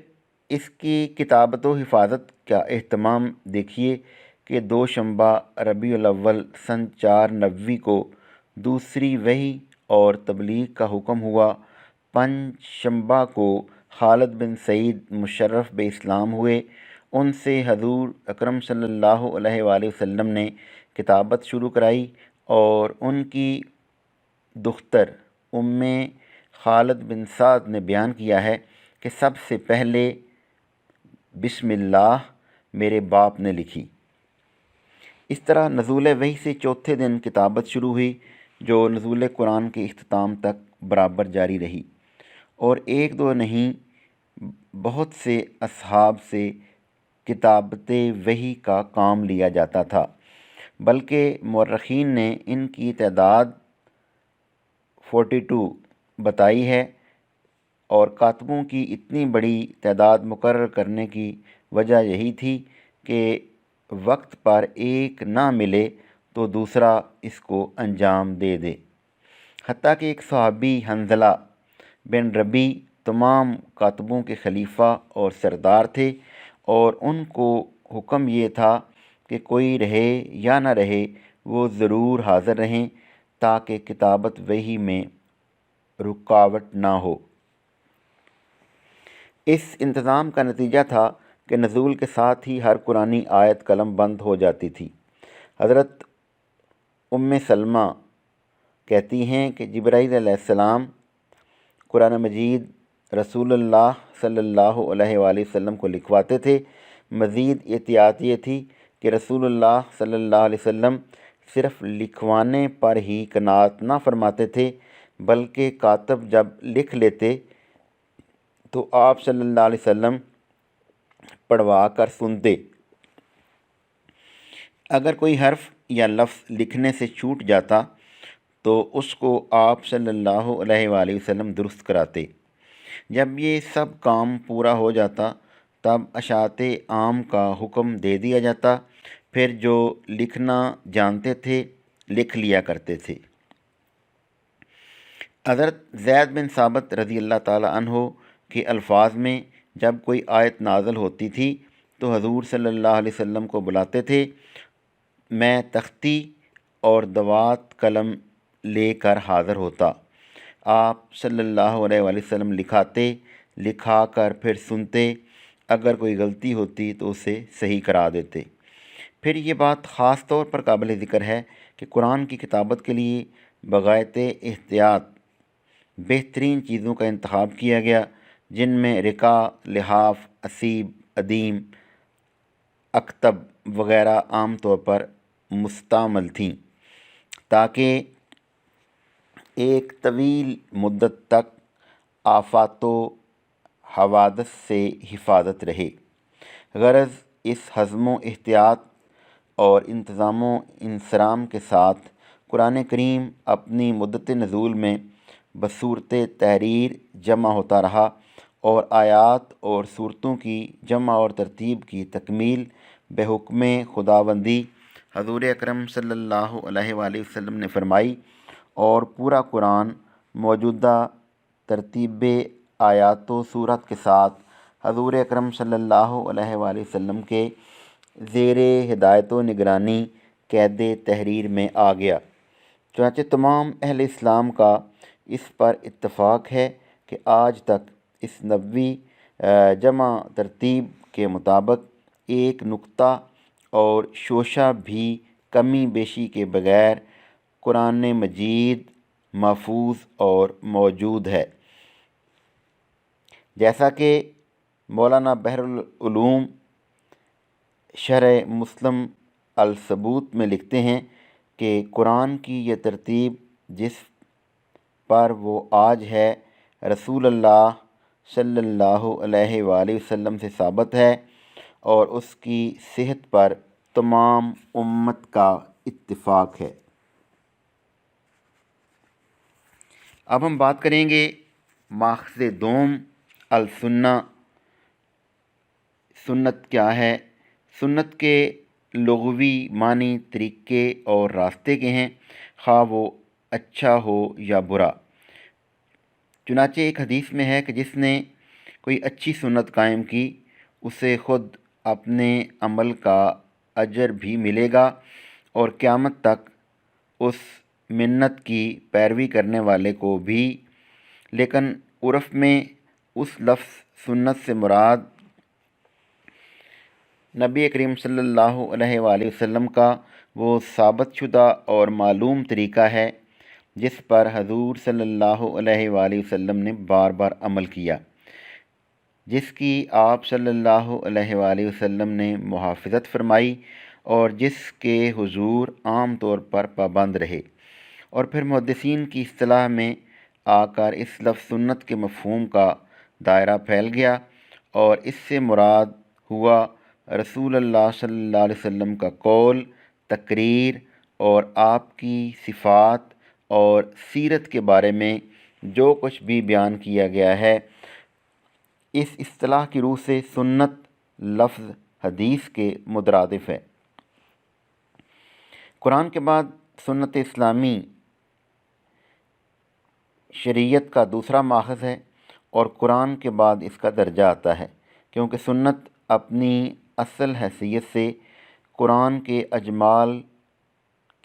اس کی کتابت و حفاظت کا اہتمام دیکھیے کہ 2 شنبہ ربیع الاول سن 490 کو دوسری وحی اور تبلیغ کا حکم ہوا۔ 5 شنبہ کو خالد بن سعید مشرف بے اسلام ہوئے۔ ان سے حضور اکرم صلی اللہ علیہ وآلہ وسلم نے کتابت شروع کرائی، اور ان کی دختر ام خالد بن سعد نے بیان کیا ہے کہ سب سے پہلے بسم اللہ میرے باپ نے لکھی۔ اس طرح نزول وحی سے چوتھے دن کتابت شروع ہوئی، جو نزول قرآن کے اختتام تک برابر جاری رہی، اور ایک دو نہیں بہت سے اصحاب سے کتابت وحی کا کام لیا جاتا تھا، بلکہ مورخین نے ان کی تعداد 42 بتائی ہے، اور کاتبوں کی اتنی بڑی تعداد مقرر کرنے کی وجہ یہی تھی کہ وقت پر ایک نہ ملے تو دوسرا اس کو انجام دے دے۔ حتیٰ کہ ایک صحابی حنظلہ بن ربیع تمام کاتبوں کے خلیفہ اور سردار تھے، اور ان کو حکم یہ تھا کہ کوئی رہے یا نہ رہے وہ ضرور حاضر رہیں تاکہ کتابت وحی میں رکاوٹ نہ ہو۔ اس انتظام کا نتیجہ تھا کہ نزول کے ساتھ ہی ہر قرآنی آیت قلم بند ہو جاتی تھی۔ حضرت ام سلمہ کہتی ہیں کہ جبرائیل علیہ السلام قرآن مجید رسول اللہ صلی اللہ علیہ وآلہ وسلم کو لکھواتے تھے۔ مزید احتیاط یہ تھی کہ رسول اللہ صلی اللہ علیہ وسلم صرف لکھوانے پر ہی قناعت نہ فرماتے تھے، بلکہ کاتب جب لکھ لیتے تو آپ صلی اللہ علیہ وسلم پڑھوا کر سنتے۔ اگر کوئی حرف یا لفظ لکھنے سے چھوٹ جاتا تو اس کو آپ صلی اللہ علیہ وآلہ وسلم درست کراتے۔ جب یہ سب کام پورا ہو جاتا تب اشاعت عام کا حکم دے دیا جاتا، پھر جو لکھنا جانتے تھے لکھ لیا کرتے تھے۔ حضرت زید بن ثابت رضی اللہ تعالیٰ عنہ کے الفاظ میں جب کوئی آیت نازل ہوتی تھی تو حضور صلی اللہ علیہ وسلم کو بلاتے تھے۔ میں تختی اور دوات قلم لے کر حاضر ہوتا، آپ صلی اللہ علیہ وآلہ وسلم لکھاتے، لکھا کر پھر سنتے، اگر کوئی غلطی ہوتی تو اسے صحیح کرا دیتے۔ پھر یہ بات خاص طور پر قابل ذکر ہے کہ قرآن کی کتابت کے لیے بغایت احتیاط بہترین چیزوں کا انتخاب کیا گیا، جن میں رقع، لحاف، اسیب، ادیم، اکتب وغیرہ عام طور پر مستعمل تھیں، تاکہ ایک طویل مدت تک آفات و حوادث سے حفاظت رہے۔ غرض اس حزم و احتیاط اور انتظام و انصرام کے ساتھ قرآن کریم اپنی مدت نزول میں بصورت تحریر جمع ہوتا رہا، اور آیات اور صورتوں کی جمع اور ترتیب کی تکمیل بحکم خداوندی حضور اکرم صلی اللہ علیہ وآلہ وسلم نے فرمائی، اور پورا قرآن موجودہ ترتیب آیات و صورت کے ساتھ حضور اکرم صلی اللہ علیہ وآلہ وسلم کے زیر ہدایت و نگرانی قید تحریر میں آ گیا۔ چنانچہ تمام اہل اسلام کا اس پر اتفاق ہے کہ آج تک اس نبوی جمع ترتیب کے مطابق ایک نقطہ اور شوشہ بھی کمی بیشی کے بغیر قرآن مجید محفوظ اور موجود ہے۔ جیسا کہ مولانا بحر العلوم شرح مسلم الثبوت میں لکھتے ہیں کہ قرآن کی یہ ترتیب جس پر وہ آج ہے رسول اللہ صلی اللہ علیہ وآلہ وسلم سے ثابت ہے، اور اس کی صحت پر تمام امت کا اتفاق ہے۔ اب ہم بات کریں گے ماخذ دوم السنہ، سنت کیا ہے۔ سنت کے لغوی معنی طریقے اور راستے کے ہیں، خواہ وہ اچھا ہو یا برا۔ چنانچہ ایک حدیث میں ہے کہ جس نے کوئی اچھی سنت قائم کی اسے خود اپنے عمل کا اجر بھی ملے گا، اور قیامت تک اس منت کی پیروی کرنے والے کو بھی۔ لیکن عرف میں اس لفظ سنت سے مراد نبی کریم صلی اللہ علیہ وآلہ وسلم کا وہ ثابت شدہ اور معلوم طریقہ ہے جس پر حضور صلی اللہ علیہ وآلہ وسلم نے بار بار عمل کیا، جس کی آپ صلی اللہ علیہ وآلہ وسلم نے محافظت فرمائی، اور جس کے حضور عام طور پر پابند رہے۔ اور پھر محدثین کی اصطلاح میں آ کر اس لفظ سنت کے مفہوم کا دائرہ پھیل گیا، اور اس سے مراد ہوا رسول اللہ صلی اللہ علیہ وسلم کا قول، تقریر اور آپ کی صفات اور سیرت کے بارے میں جو کچھ بھی بیان کیا گیا ہے۔ اس اصطلاح کی روح سے سنت لفظ حدیث کے مترادف ہے۔ قرآن کے بعد سنت اسلامی شریعت کا دوسرا ماخذ ہے، اور قرآن کے بعد اس کا درجہ آتا ہے، کیونکہ سنت اپنی اصل حیثیت سے قرآن کے اجمال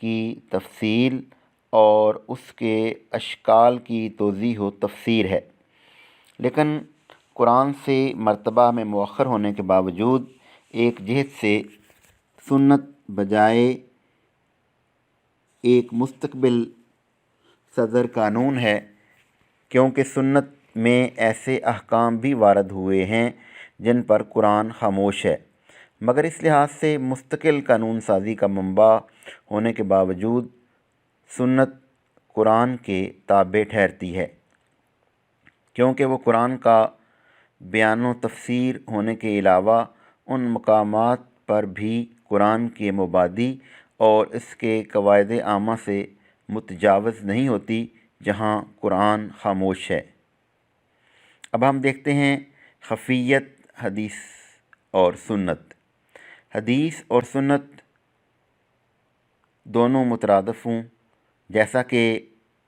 کی تفصیل اور اس کے اشکال کی توضیح و تفسیر ہے، لیکن قرآن سے مرتبہ میں مؤخر ہونے کے باوجود ایک جہت سے سنت بجائے ایک مستقبل صدر قانون ہے، کیونکہ سنت میں ایسے احکام بھی وارد ہوئے ہیں جن پر قرآن خاموش ہے، مگر اس لحاظ سے مستقل قانون سازی کا منبع ہونے کے باوجود سنت قرآن کے تابع ٹھہرتی ہے، کیونکہ وہ قرآن کا بیان و تفسیر ہونے کے علاوہ ان مقامات پر بھی قرآن کے مبادی اور اس کے قواعد عامہ سے متجاوز نہیں ہوتی جہاں قرآن خاموش ہے۔ اب ہم دیکھتے ہیں خفیت حدیث اور سنت۔ حدیث اور سنت دونوں مترادف ہوں، جیسا کہ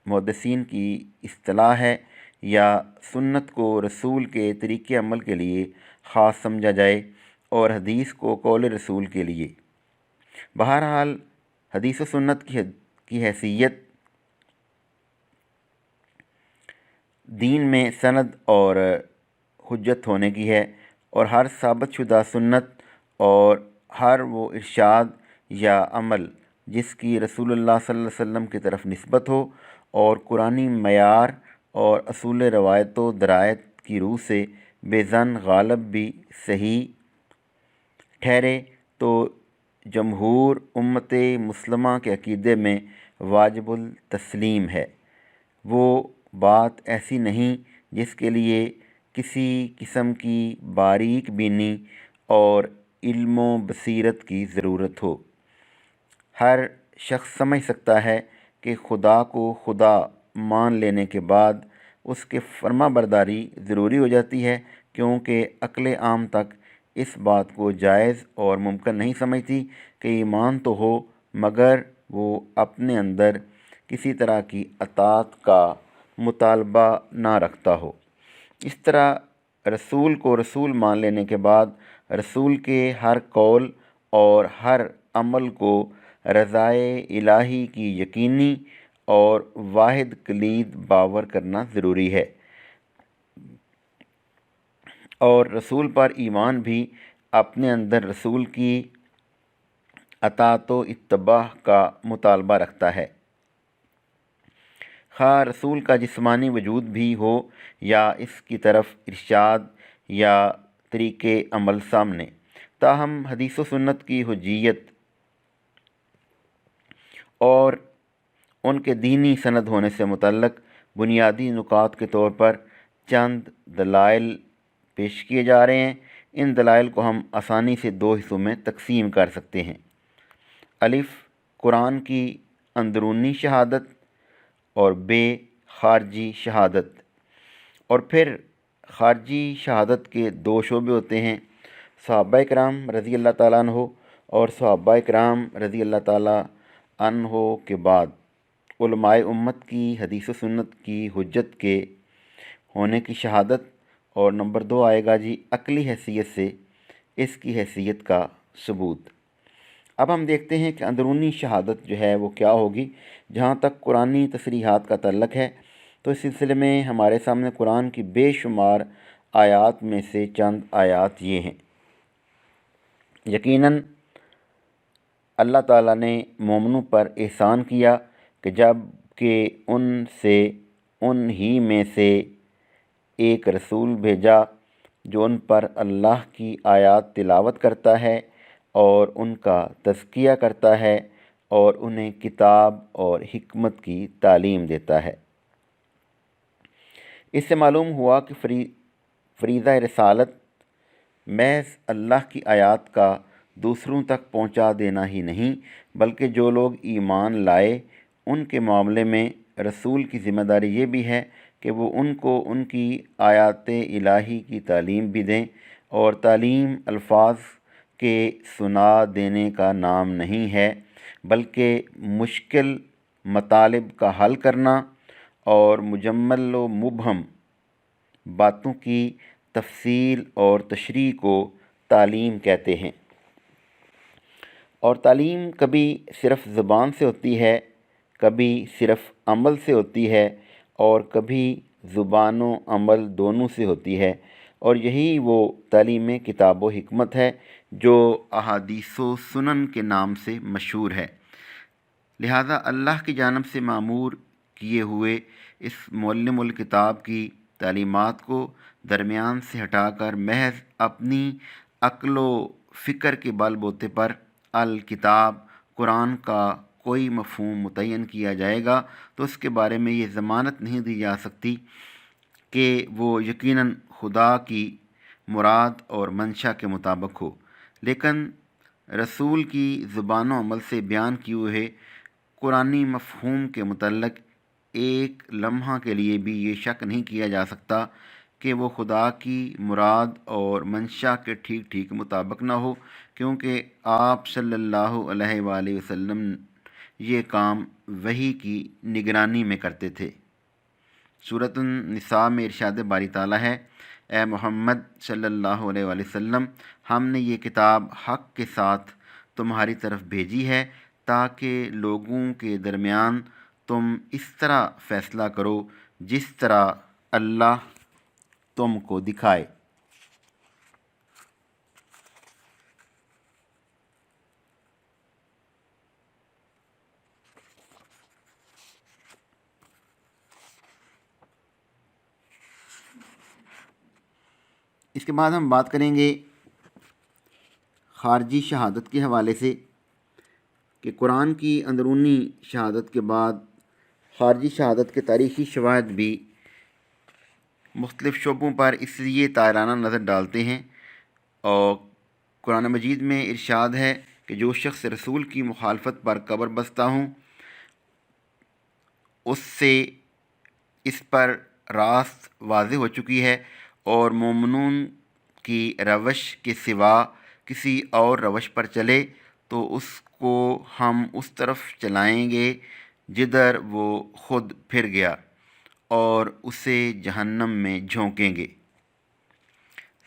محدثین کی اصطلاح ہے، یا سنت کو رسول کے طریقے عمل کے لیے خاص سمجھا جائے اور حدیث کو قول رسول کے لیے۔ بہرحال حدیث و سنت کی حیثیت دین میں سند اور حجت ہونے کی ہے، اور ہر ثابت شدہ سنت اور ہر وہ ارشاد یا عمل جس کی رسول اللہ صلی اللہ علیہ وسلم کی طرف نسبت ہو اور قرآنی معیار اور اصول روایت و درایت کی روح سے بے ظن غالب بھی صحیح ٹھہرے تو جمہور امت مسلمہ کے عقیدے میں واجب التسلیم ہے۔ وہ بات ایسی نہیں جس کے لیے کسی قسم کی باریک بینی اور علم و بصیرت کی ضرورت ہو۔ ہر شخص سمجھ سکتا ہے کہ خدا کو خدا مان لینے کے بعد اس کے فرما برداری ضروری ہو جاتی ہے، کیونکہ عقل عام تک اس بات کو جائز اور ممکن نہیں سمجھتی کہ ایمان تو ہو مگر وہ اپنے اندر کسی طرح کی اطاعت کا مطالبہ نہ رکھتا ہو۔ اس طرح رسول کو رسول مان لینے کے بعد رسول کے ہر قول اور ہر عمل کو رضائے الہی کی یقینی اور واحد کلید باور کرنا ضروری ہے، اور رسول پر ایمان بھی اپنے اندر رسول کی اطاعت و اتباع کا مطالبہ رکھتا ہے، خواہ رسول کا جسمانی وجود بھی ہو یا اس کی طرف ارشاد یا طریقے عمل سامنے۔ تاہم حدیث و سنت کی حجیت اور ان کے دینی سند ہونے سے متعلق بنیادی نکات کے طور پر چند دلائل پیش کیے جا رہے ہیں۔ ان دلائل کو ہم آسانی سے دو حصوں میں تقسیم کر سکتے ہیں۔ الف، قرآن کی اندرونی شہادت، اور بے، خارجی شہادت۔ اور پھر خارجی شہادت کے دو شعبے ہوتے ہیں، صحابہ کرام رضی اللہ تعالیٰ عنہ اور صحابہ کرام رضی اللہ تعالیٰ عنہ کے بعد علماء امت کی حدیث و سنت کی حجت کے ہونے کی شہادت، اور نمبر دو آئے گا جی عقلی حیثیت سے اس کی حیثیت کا ثبوت۔ اب ہم دیکھتے ہیں کہ اندرونی شہادت جو ہے وہ کیا ہوگی۔ جہاں تک قرآنی تصریحات کا تعلق ہے تو اس سلسلے میں ہمارے سامنے قرآن کی بے شمار آیات میں سے چند آیات یہ ہیں۔ یقیناً اللہ تعالیٰ نے مومنوں پر احسان کیا کہ جب کہ ان ہی میں سے ایک رسول بھیجا جو ان پر اللہ کی آیات تلاوت کرتا ہے اور ان کا تزکیہ کرتا ہے اور انہیں کتاب اور حکمت کی تعلیم دیتا ہے۔ اس سے معلوم ہوا کہ فریضہ رسالت محض اللہ کی آیات کا دوسروں تک پہنچا دینا ہی نہیں، بلکہ جو لوگ ایمان لائے ان کے معاملے میں رسول کی ذمہ داری یہ بھی ہے کہ وہ ان کو ان کی آیات الہی کی تعلیم بھی دیں، اور تعلیم الفاظ کے سنا دینے کا نام نہیں ہے، بلکہ مشکل مطالب کا حل کرنا اور مجمل و مبہم باتوں کی تفصیل اور تشریح کو تعلیم کہتے ہیں۔ اور تعلیم کبھی صرف زبان سے ہوتی ہے، کبھی صرف عمل سے ہوتی ہے، اور کبھی زبان و عمل دونوں سے ہوتی ہے، اور یہی وہ تعلیم کتاب و حکمت ہے جو احادیث و سنن کے نام سے مشہور ہے۔ لہذا اللہ کی جانب سے مامور کیے ہوئے اس معلم الکتاب کی تعلیمات کو درمیان سے ہٹا کر محض اپنی عقل و فکر کے بل بوتے پر الکتاب قرآن کا کوئی مفہوم متعین کیا جائے گا تو اس کے بارے میں یہ ضمانت نہیں دی جا سکتی کہ وہ یقیناً خدا کی مراد اور منشا کے مطابق ہو۔ لیکن رسول کی زبان و عمل سے بیان کیے ہوئے قرآنی مفہوم کے متعلق ایک لمحہ کے لیے بھی یہ شک نہیں کیا جا سکتا کہ وہ خدا کی مراد اور منشا کے ٹھیک ٹھیک مطابق نہ ہو، کیونکہ آپ صلی اللہ علیہ وآلہ وسلم یہ کام وحی کی نگرانی میں کرتے تھے۔ سورۃ النساء میں ارشاد باری تعالیٰ ہے، اے محمد صلی اللہ علیہ وآلہ وسلم، ہم نے یہ کتاب حق کے ساتھ تمہاری طرف بھیجی ہے تاکہ لوگوں کے درمیان تم اس طرح فیصلہ کرو جس طرح اللہ تم کو دکھائے۔ اس کے بعد ہم بات کریں گے خارجی شہادت کے حوالے سے کہ قرآن کی اندرونی شہادت کے بعد خارجی شہادت کے تاریخی شواہد بھی مختلف شعبوں پر اس لیے طائرانہ نظر ڈالتے ہیں، اور قرآن مجید میں ارشاد ہے کہ جو شخص رسول کی مخالفت پر قبر بستہ ہوں اس سے اس پر راست واضح ہو چکی ہے، اور مومنون کی روش کے سوا کسی اور روش پر چلے تو اس کو ہم اس طرف چلائیں گے جدھر وہ خود پھر گیا، اور اسے جہنم میں جھونکیں گے۔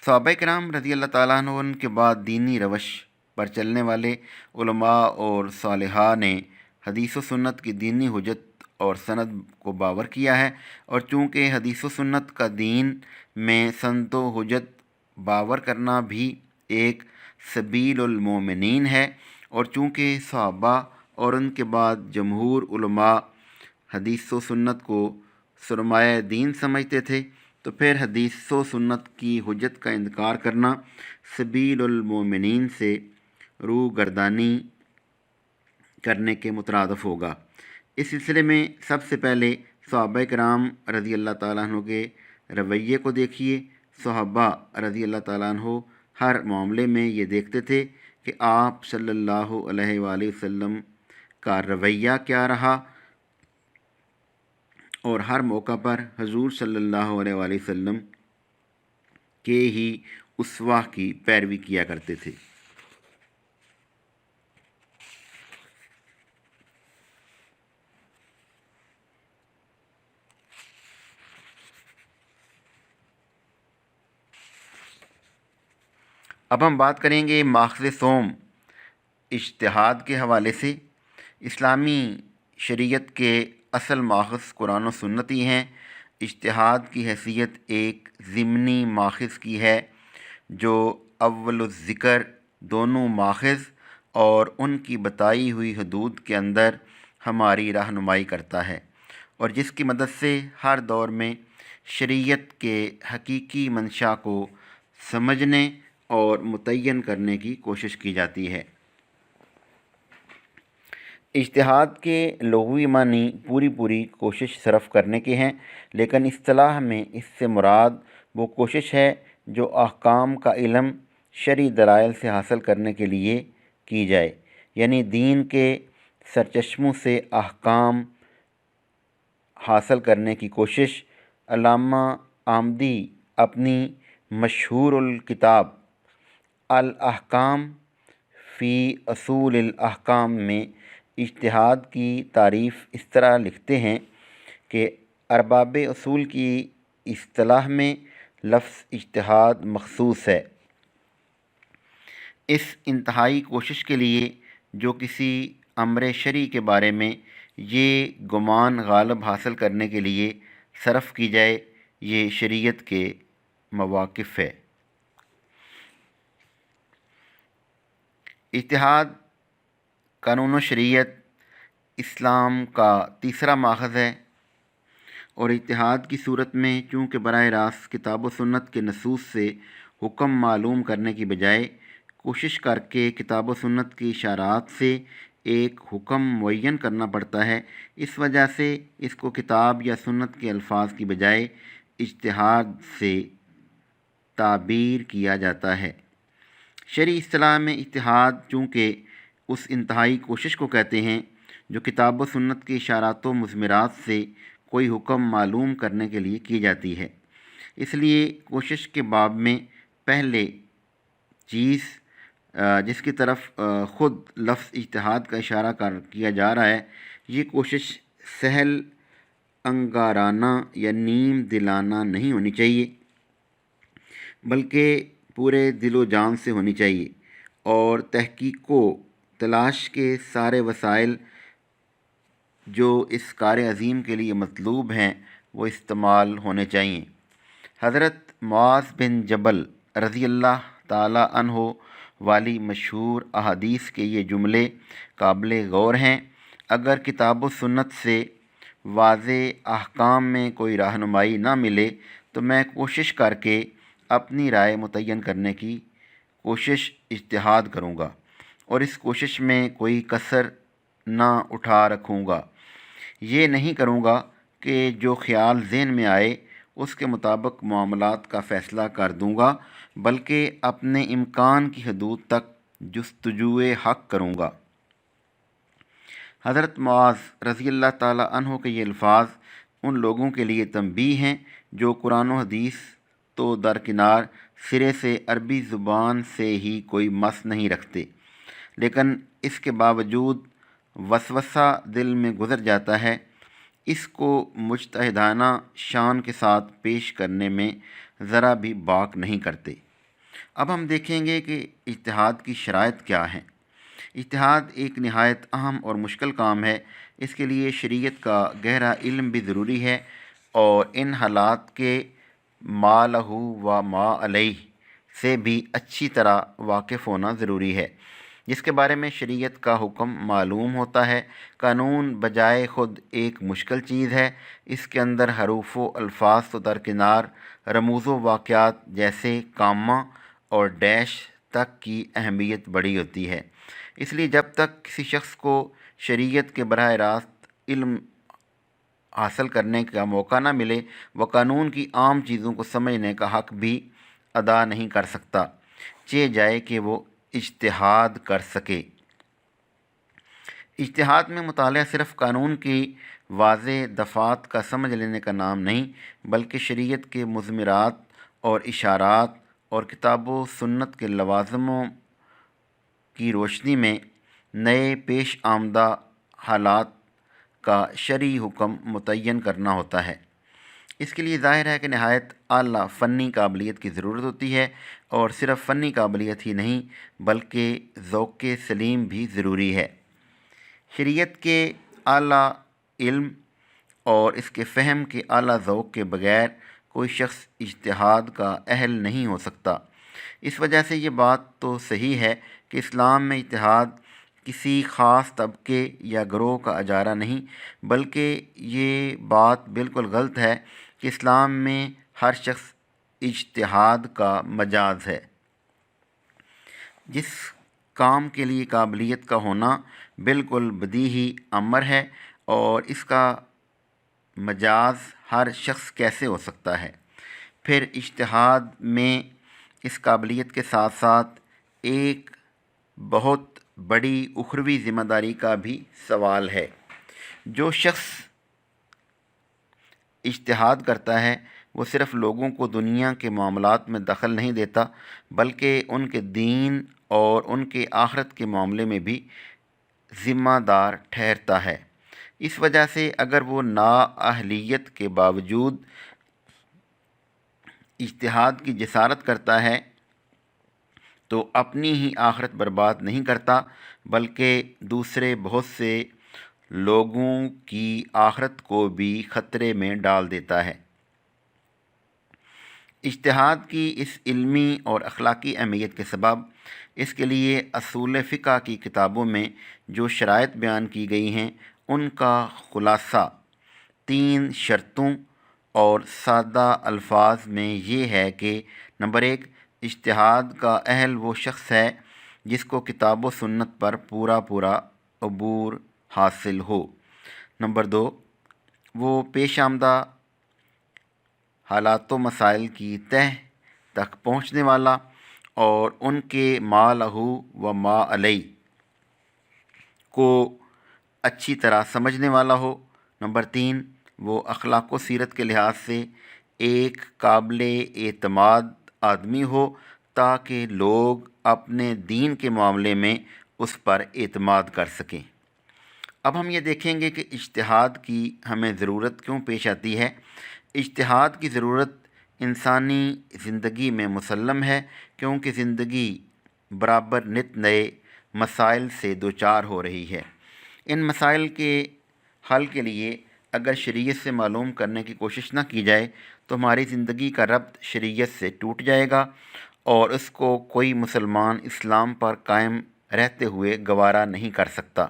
صحابہ کرام رضی اللہ تعالیٰ عنہ کے بعد دینی روش پر چلنے والے علماء اور صالحاء نے حدیث و سنت کی دینی حجت اور سند کو باور کیا ہے، اور چونکہ حدیث و سنت کا دین میں سند و حجت باور کرنا بھی ایک سبیل المومنین ہے، اور چونکہ صحابہ اور ان کے بعد جمہور علماء حدیث و سنت کو سرمایہ دین سمجھتے تھے، تو پھر حدیث و سنت کی حجت کا انکار کرنا سبیل المومنین سے روگردانی کرنے کے مترادف ہوگا۔ اس سلسلے میں سب سے پہلے صحابہ کرام رضی اللہ تعالیٰ عنہ کے رویے کو دیکھیے۔ صحابہ رضی اللہ تعالیٰ عنہ ہر معاملے میں یہ دیکھتے تھے کہ آپ صلی اللہ علیہ وآلہ وسلم کا رویہ کیا رہا، اور ہر موقع پر حضور صلی اللہ علیہ وآلہ وسلم کے ہی اسوہ کی پیروی کیا کرتے تھے۔ اب ہم بات کریں گے ماخذ صوم اجتہاد کے حوالے سے۔ اسلامی شریعت کے اصل ماخذ قرآن و سنت ہی ہیں۔ اجتہاد کی حیثیت ایک ضمنی ماخذ کی ہے جو اول الذکر دونوں ماخذ اور ان کی بتائی ہوئی حدود کے اندر ہماری رہنمائی کرتا ہے، اور جس کی مدد سے ہر دور میں شریعت کے حقیقی منشا کو سمجھنے اور متعین کرنے کی کوشش کی جاتی ہے۔ اجتہاد کے لغوی معنی پوری کوشش صرف کرنے کے ہیں، لیکن اصطلاح میں اس سے مراد وہ کوشش ہے جو احکام کا علم شرعی دلائل سے حاصل کرنے کے لیے کی جائے، یعنی دین کے سرچشموں سے احکام حاصل کرنے کی کوشش۔ علامہ آمدی اپنی مشہور الکتاب الاحکام فی اصول الاحکام میں اجتہاد کی تعریف اس طرح لکھتے ہیں کہ ارباب اصول کی اصطلاح میں لفظ اجتہاد مخصوص ہے۔ اس انتہائی کوشش کے لیے جو کسی امر شرعی کے بارے میں یہ گمان غالب حاصل کرنے کے لیے صرف کی جائے، یہ شریعت کے مواقف ہے۔ اجتہاد قانون و شریعت اسلام کا تیسرا ماخذ ہے، اور اجتہاد کی صورت میں چونکہ براہ راست کتاب و سنت کے نصوص سے حکم معلوم کرنے کی بجائے کوشش کر کے کتاب و سنت کی اشارات سے ایک حکم معین کرنا پڑتا ہے، اس وجہ سے اس کو کتاب یا سنت کے الفاظ کی بجائے اجتہاد سے تعبیر کیا جاتا ہے۔ شرعی اصطلاح میں اجتہاد چونکہ اس انتہائی کوشش کو کہتے ہیں جو کتاب و سنت کے اشارات و مضمرات سے کوئی حکم معلوم کرنے کے لیے کی جاتی ہے، اس لیے کوشش کے باب میں پہلے چیز جس کی طرف خود لفظ اجتہاد کا اشارہ کیا جا رہا ہے، یہ کوشش سہل انگارانہ یا نیم دلانہ نہیں ہونی چاہیے، بلکہ پورے دل و جان سے ہونی چاہیے، اور تحقیق و تلاش کے سارے وسائل جو اس کار عظیم کے لیے مطلوب ہیں وہ استعمال ہونے چاہئیں۔ حضرت معاذ بن جبل رضی اللہ تعالی عنہ والی مشہور احادیث کے یہ جملے قابل غور ہیں: اگر کتاب و سنت سے واضح احکام میں کوئی رہنمائی نہ ملے تو میں کوشش کر کے اپنی رائے متعین کرنے کی کوشش اجتہاد کروں گا، اور اس کوشش میں کوئی کسر نہ اٹھا رکھوں گا۔ یہ نہیں کروں گا کہ جو خیال ذہن میں آئے اس کے مطابق معاملات کا فیصلہ کر دوں گا، بلکہ اپنے امکان کی حدود تک جستجوئے حق کروں گا۔ حضرت معاذ رضی اللہ تعالی عنہ کے یہ الفاظ ان لوگوں کے لیے تنبیہ ہیں جو قرآن و حدیث تو درکنار سرے سے عربی زبان سے ہی کوئی مس نہیں رکھتے، لیکن اس کے باوجود وسوسہ دل میں گزر جاتا ہے، اس کو مجتہدانہ شان کے ساتھ پیش کرنے میں ذرا بھی باک نہیں کرتے۔ اب ہم دیکھیں گے کہ اجتہاد کی شرائط کیا ہیں۔ اجتہاد ایک نہایت اہم اور مشکل کام ہے، اس کے لیے شریعت کا گہرا علم بھی ضروری ہے، اور ان حالات کے ما لہ و ما علیہ سے بھی اچھی طرح واقف ہونا ضروری ہے، جس کے بارے میں شریعت کا حکم معلوم ہوتا ہے۔ قانون بجائے خود ایک مشکل چیز ہے، اس کے اندر حروف و الفاظ تو درکنار، رموز و واقعات جیسے کامہ اور ڈیش تک کی اہمیت بڑی ہوتی ہے۔ اس لیے جب تک کسی شخص کو شریعت کے براہ راست علم حاصل کرنے کا موقع نہ ملے، وہ قانون کی عام چیزوں کو سمجھنے کا حق بھی ادا نہیں کر سکتا، چہ جائے کہ وہ اجتہاد کر سکے۔ اجتہاد میں مطالعہ صرف قانون کی واضح دفعات کا سمجھ لینے کا نام نہیں، بلکہ شریعت کے مضمرات اور اشارات اور کتاب و سنت کے لوازموں کی روشنی میں نئے پیش آمدہ حالات کا شرعی حکم متعین کرنا ہوتا ہے۔ اس کے لیے ظاہر ہے کہ نہایت اعلیٰ فنی قابلیت کی ضرورت ہوتی ہے، اور صرف فنی قابلیت ہی نہیں بلکہ ذوق سلیم بھی ضروری ہے۔ شریعت کے اعلیٰ علم اور اس کے فہم کے اعلیٰ ذوق کے بغیر کوئی شخص اجتہاد کا اہل نہیں ہو سکتا۔ اس وجہ سے یہ بات تو صحیح ہے کہ اسلام میں اجتہاد کسی خاص طبقے یا گروہ کا اجارہ نہیں، بلکہ یہ بات بالکل غلط ہے کہ اسلام میں ہر شخص اجتہاد کا مجاز ہے۔ جس کام کے لیے قابلیت کا ہونا بالکل بدیہی امر ہے، اور اس کا مجاز ہر شخص کیسے ہو سکتا ہے؟ پھر اجتہاد میں اس قابلیت کے ساتھ ساتھ ایک بہت بڑی اخروی ذمہ داری کا بھی سوال ہے۔ جو شخص اجتہاد کرتا ہے وہ صرف لوگوں کو دنیا کے معاملات میں دخل نہیں دیتا، بلکہ ان کے دین اور ان کے آخرت کے معاملے میں بھی ذمہ دار ٹھہرتا ہے۔ اس وجہ سے اگر وہ نااہلیت کے باوجود اجتہاد کی جسارت کرتا ہے تو اپنی ہی آخرت برباد نہیں کرتا بلکہ دوسرے بہت سے لوگوں کی آخرت کو بھی خطرے میں ڈال دیتا ہے۔ اجتہاد کی اس علمی اور اخلاقی اہمیت کے سبب اس کے لیے اصول فقہ کی کتابوں میں جو شرائط بیان کی گئی ہیں ان کا خلاصہ 3 شرطوں اور سادہ الفاظ میں یہ ہے کہ نمبر 1، اجتہاد کا اہل وہ شخص ہے جس کو کتاب و سنت پر پورا عبور حاصل ہو۔ نمبر 2، وہ پیش آمدہ حالات و مسائل کی تہ تک پہنچنے والا اور ان کے ما لہو و ما علیہ کو اچھی طرح سمجھنے والا ہو۔ نمبر 3، وہ اخلاق و سیرت کے لحاظ سے ایک قابل اعتماد آدمی ہو تاکہ لوگ اپنے دین کے معاملے میں اس پر اعتماد کر سکیں۔ اب ہم یہ دیکھیں گے کہ اجتہاد کی ہمیں ضرورت کیوں پیش آتی ہے۔ اجتہاد کی ضرورت انسانی زندگی میں مسلم ہے کیونکہ زندگی برابر نت نئے مسائل سے دوچار ہو رہی ہے۔ ان مسائل کے حل کے لیے اگر شریعت سے معلوم کرنے کی کوشش نہ کی جائے تو ہماری زندگی کا ربط شریعت سے ٹوٹ جائے گا اور اس کو کوئی مسلمان اسلام پر قائم رہتے ہوئے گوارا نہیں کر سکتا۔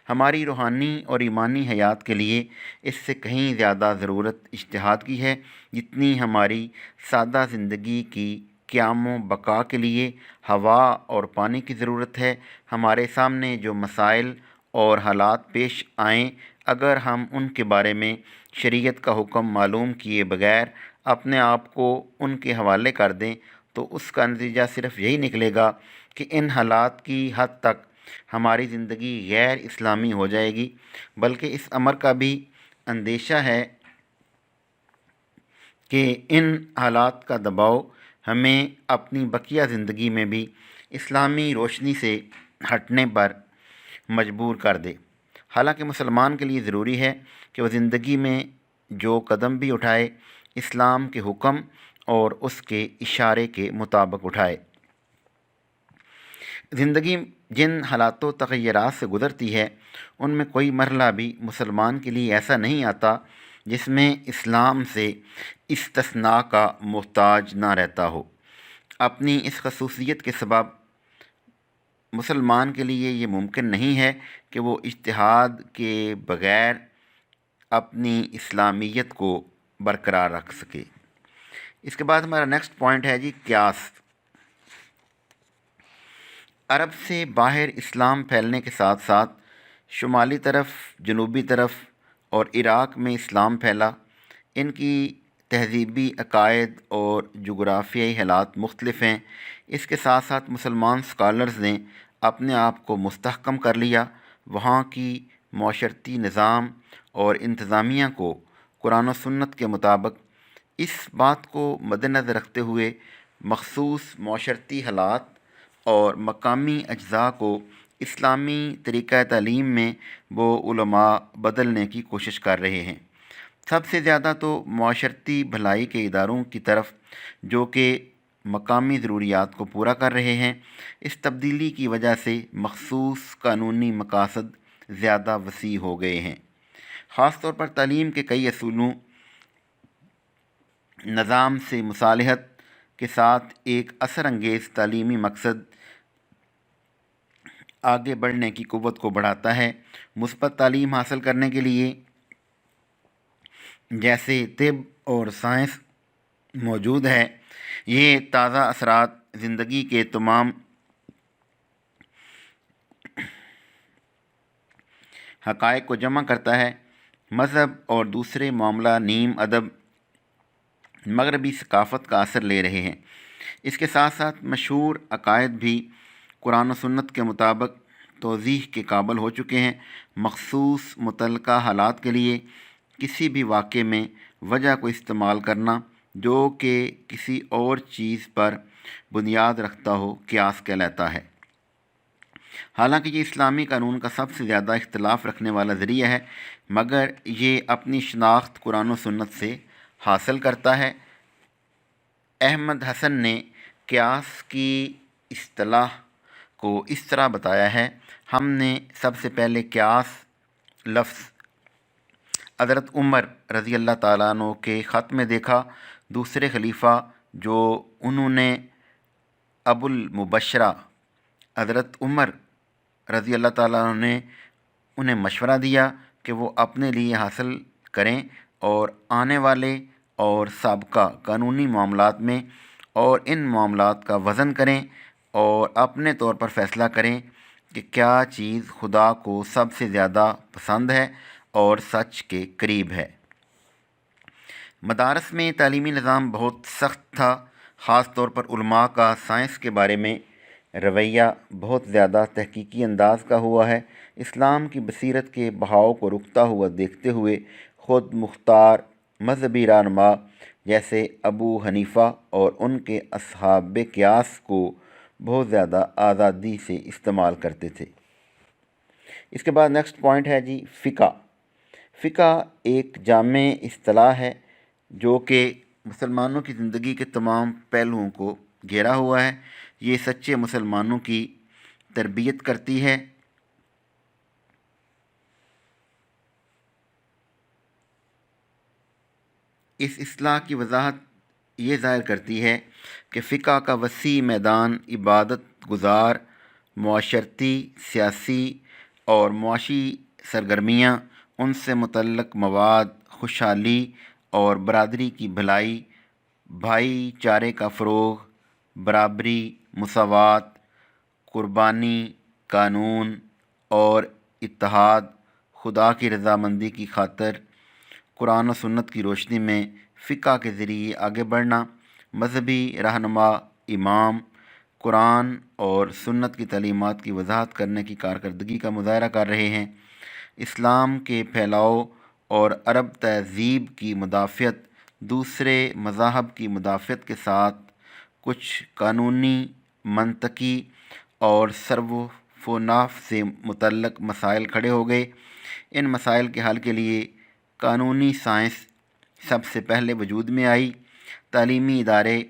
ہماری روحانی اور ایمانی حیات کے لیے اس سے کہیں زیادہ ضرورت اجتہاد کی ہے جتنی ہماری سادہ زندگی کی قیام و بقا کے لیے ہوا اور پانی کی ضرورت ہے۔ ہمارے سامنے جو مسائل اور حالات پیش آئیں اگر ہم ان کے بارے میں شریعت کا حکم معلوم کیے بغیر اپنے آپ کو ان کے حوالے کر دیں تو اس کا نتیجہ صرف یہی نکلے گا کہ ان حالات کی حد تک ہماری زندگی غیر اسلامی ہو جائے گی، بلکہ اس امر کا بھی اندیشہ ہے کہ ان حالات کا دباؤ ہمیں اپنی بقیہ زندگی میں بھی اسلامی روشنی سے ہٹنے پر مجبور کر دے۔ حالانکہ مسلمان کے لیے ضروری ہے کہ وہ زندگی میں جو قدم بھی اٹھائے اسلام کے حکم اور اس کے اشارے کے مطابق اٹھائے۔ زندگی جن حالات و تغیرات سے گزرتی ہے ان میں کوئی مرحلہ بھی مسلمان کے لیے ایسا نہیں آتا جس میں اسلام سے استثناء کا محتاج نہ رہتا ہو۔ اپنی اس خصوصیت کے سبب مسلمان کے لیے یہ ممکن نہیں ہے کہ وہ اجتہاد کے بغیر اپنی اسلامیت کو برقرار رکھ سکے۔ اس کے بعد ہمارا نیکسٹ پوائنٹ ہے قیاس۔ عرب سے باہر اسلام پھیلنے کے ساتھ ساتھ شمالی طرف، جنوبی طرف اور عراق میں اسلام پھیلا۔ ان کی تہذیبی عقائد اور جغرافیائی حالات مختلف ہیں۔ اس کے ساتھ ساتھ مسلمان اسکالرز نے اپنے آپ کو مستحکم کر لیا۔ وہاں کی معاشرتی نظام اور انتظامیہ کو قرآن و سنت کے مطابق اس بات کو مد نظر رکھتے ہوئے مخصوص معاشرتی حالات اور مقامی اجزاء کو اسلامی طریقہ تعلیم میں وہ علماء بدلنے کی کوشش کر رہے ہیں۔ سب سے زیادہ تو معاشرتی بھلائی کے اداروں کی طرف جو کہ مقامی ضروریات کو پورا کر رہے ہیں۔ اس تبدیلی کی وجہ سے مخصوص قانونی مقاصد زیادہ وسیع ہو گئے ہیں۔ خاص طور پر تعلیم کے کئی اصولوں نظام سے مصالحت کے ساتھ ایک اثر انگیز تعلیمی مقصد آگے بڑھنے کی قوت کو بڑھاتا ہے۔ مثبت تعلیم حاصل کرنے کے لیے جیسے طب اور سائنس موجود ہے، یہ تازہ اثرات زندگی کے تمام حقائق کو جمع کرتا ہے۔ مذہب اور دوسرے معاملہ نیم ادب مغربی ثقافت کا اثر لے رہے ہیں۔ اس کے ساتھ ساتھ مشہور عقائد بھی قرآن و سنت کے مطابق توضیح کے قابل ہو چکے ہیں۔ مخصوص متعلقہ حالات کے لیے کسی بھی واقعے میں وجہ کو استعمال کرنا جو کہ کسی اور چیز پر بنیاد رکھتا ہو قیاس کہلاتا ہے۔ حالانکہ یہ اسلامی قانون کا سب سے زیادہ اختلاف رکھنے والا ذریعہ ہے، مگر یہ اپنی شناخت قرآن و سنت سے حاصل کرتا ہے۔ احمد حسن نے قیاس کی اصطلاح کو اس طرح بتایا ہے: ہم نے سب سے پہلے قیاس لفظ حضرت عمر رضی اللہ تعالیٰ عنہ کے خط میں دیکھا۔ دوسرے خلیفہ جو انہوں نے ابو المبشرہ حضرت عمر رضی اللہ تعالیٰ عنہ نے انہیں مشورہ دیا کہ وہ اپنے لیے حاصل کریں اور آنے والے اور سابقہ قانونی معاملات میں اور ان معاملات کا وزن کریں اور اپنے طور پر فیصلہ کریں کہ کیا چیز خدا کو سب سے زیادہ پسند ہے اور سچ کے قریب ہے۔ مدارس میں تعلیمی نظام بہت سخت تھا، خاص طور پر علماء کا سائنس کے بارے میں رویہ بہت زیادہ تحقیقی انداز کا ہوا ہے۔ اسلام کی بصیرت کے بہاؤ کو رکتا ہوا دیکھتے ہوئے خود مختار مذہبی رہنما جیسے ابو حنیفہ اور ان کے اصحاب قیاس کو بہت زیادہ آزادی سے استعمال کرتے تھے۔ اس کے بعد نیکسٹ پوائنٹ ہے جی فقہ۔ فقہ ایک جامع اصطلاح ہے جو کہ مسلمانوں کی زندگی کے تمام پہلوؤں کو گھیرا ہوا ہے۔ یہ سچے مسلمانوں کی تربیت کرتی ہے۔ اس اصطلاح کی وضاحت یہ ظاہر کرتی ہے کہ فقہ کا وسیع میدان عبادت گزار، معاشرتی، سیاسی اور معاشی سرگرمیاں، ان سے متعلق مواد، خوشحالی اور برادری کی بھلائی، بھائی چارے کا فروغ، برابری، مساوات، قربانی، قانون اور اتحاد، خدا کی رضامندی کی خاطر قرآن و سنت کی روشنی میں فقہ کے ذریعے آگے بڑھنا۔ مذہبی رہنما امام قرآن اور سنت کی تعلیمات کی وضاحت کرنے کی کارکردگی کا مظاہرہ کر رہے ہیں۔ اسلام کے پھیلاؤ اور عرب تہذیب کی مدافعت، دوسرے مذاہب کی مدافعت کے ساتھ کچھ قانونی، منطقی اور صرف و نفع سے متعلق مسائل کھڑے ہو گئے۔ ان مسائل کے حل کے لیے قانونی سائنس سب سے پہلے وجود میں آئی۔ تعلیمی ادارے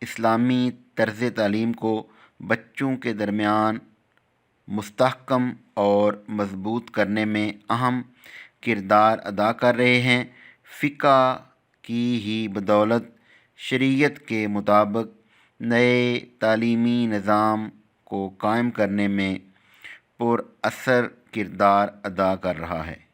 اسلامی طرز تعلیم کو بچوں کے درمیان مستحکم اور مضبوط کرنے میں اہم کردار ادا کر رہے ہیں۔ فقہ کی ہی بدولت شریعت کے مطابق نئے تعلیمی نظام کو قائم کرنے میں پر اثر کردار ادا کر رہا ہے۔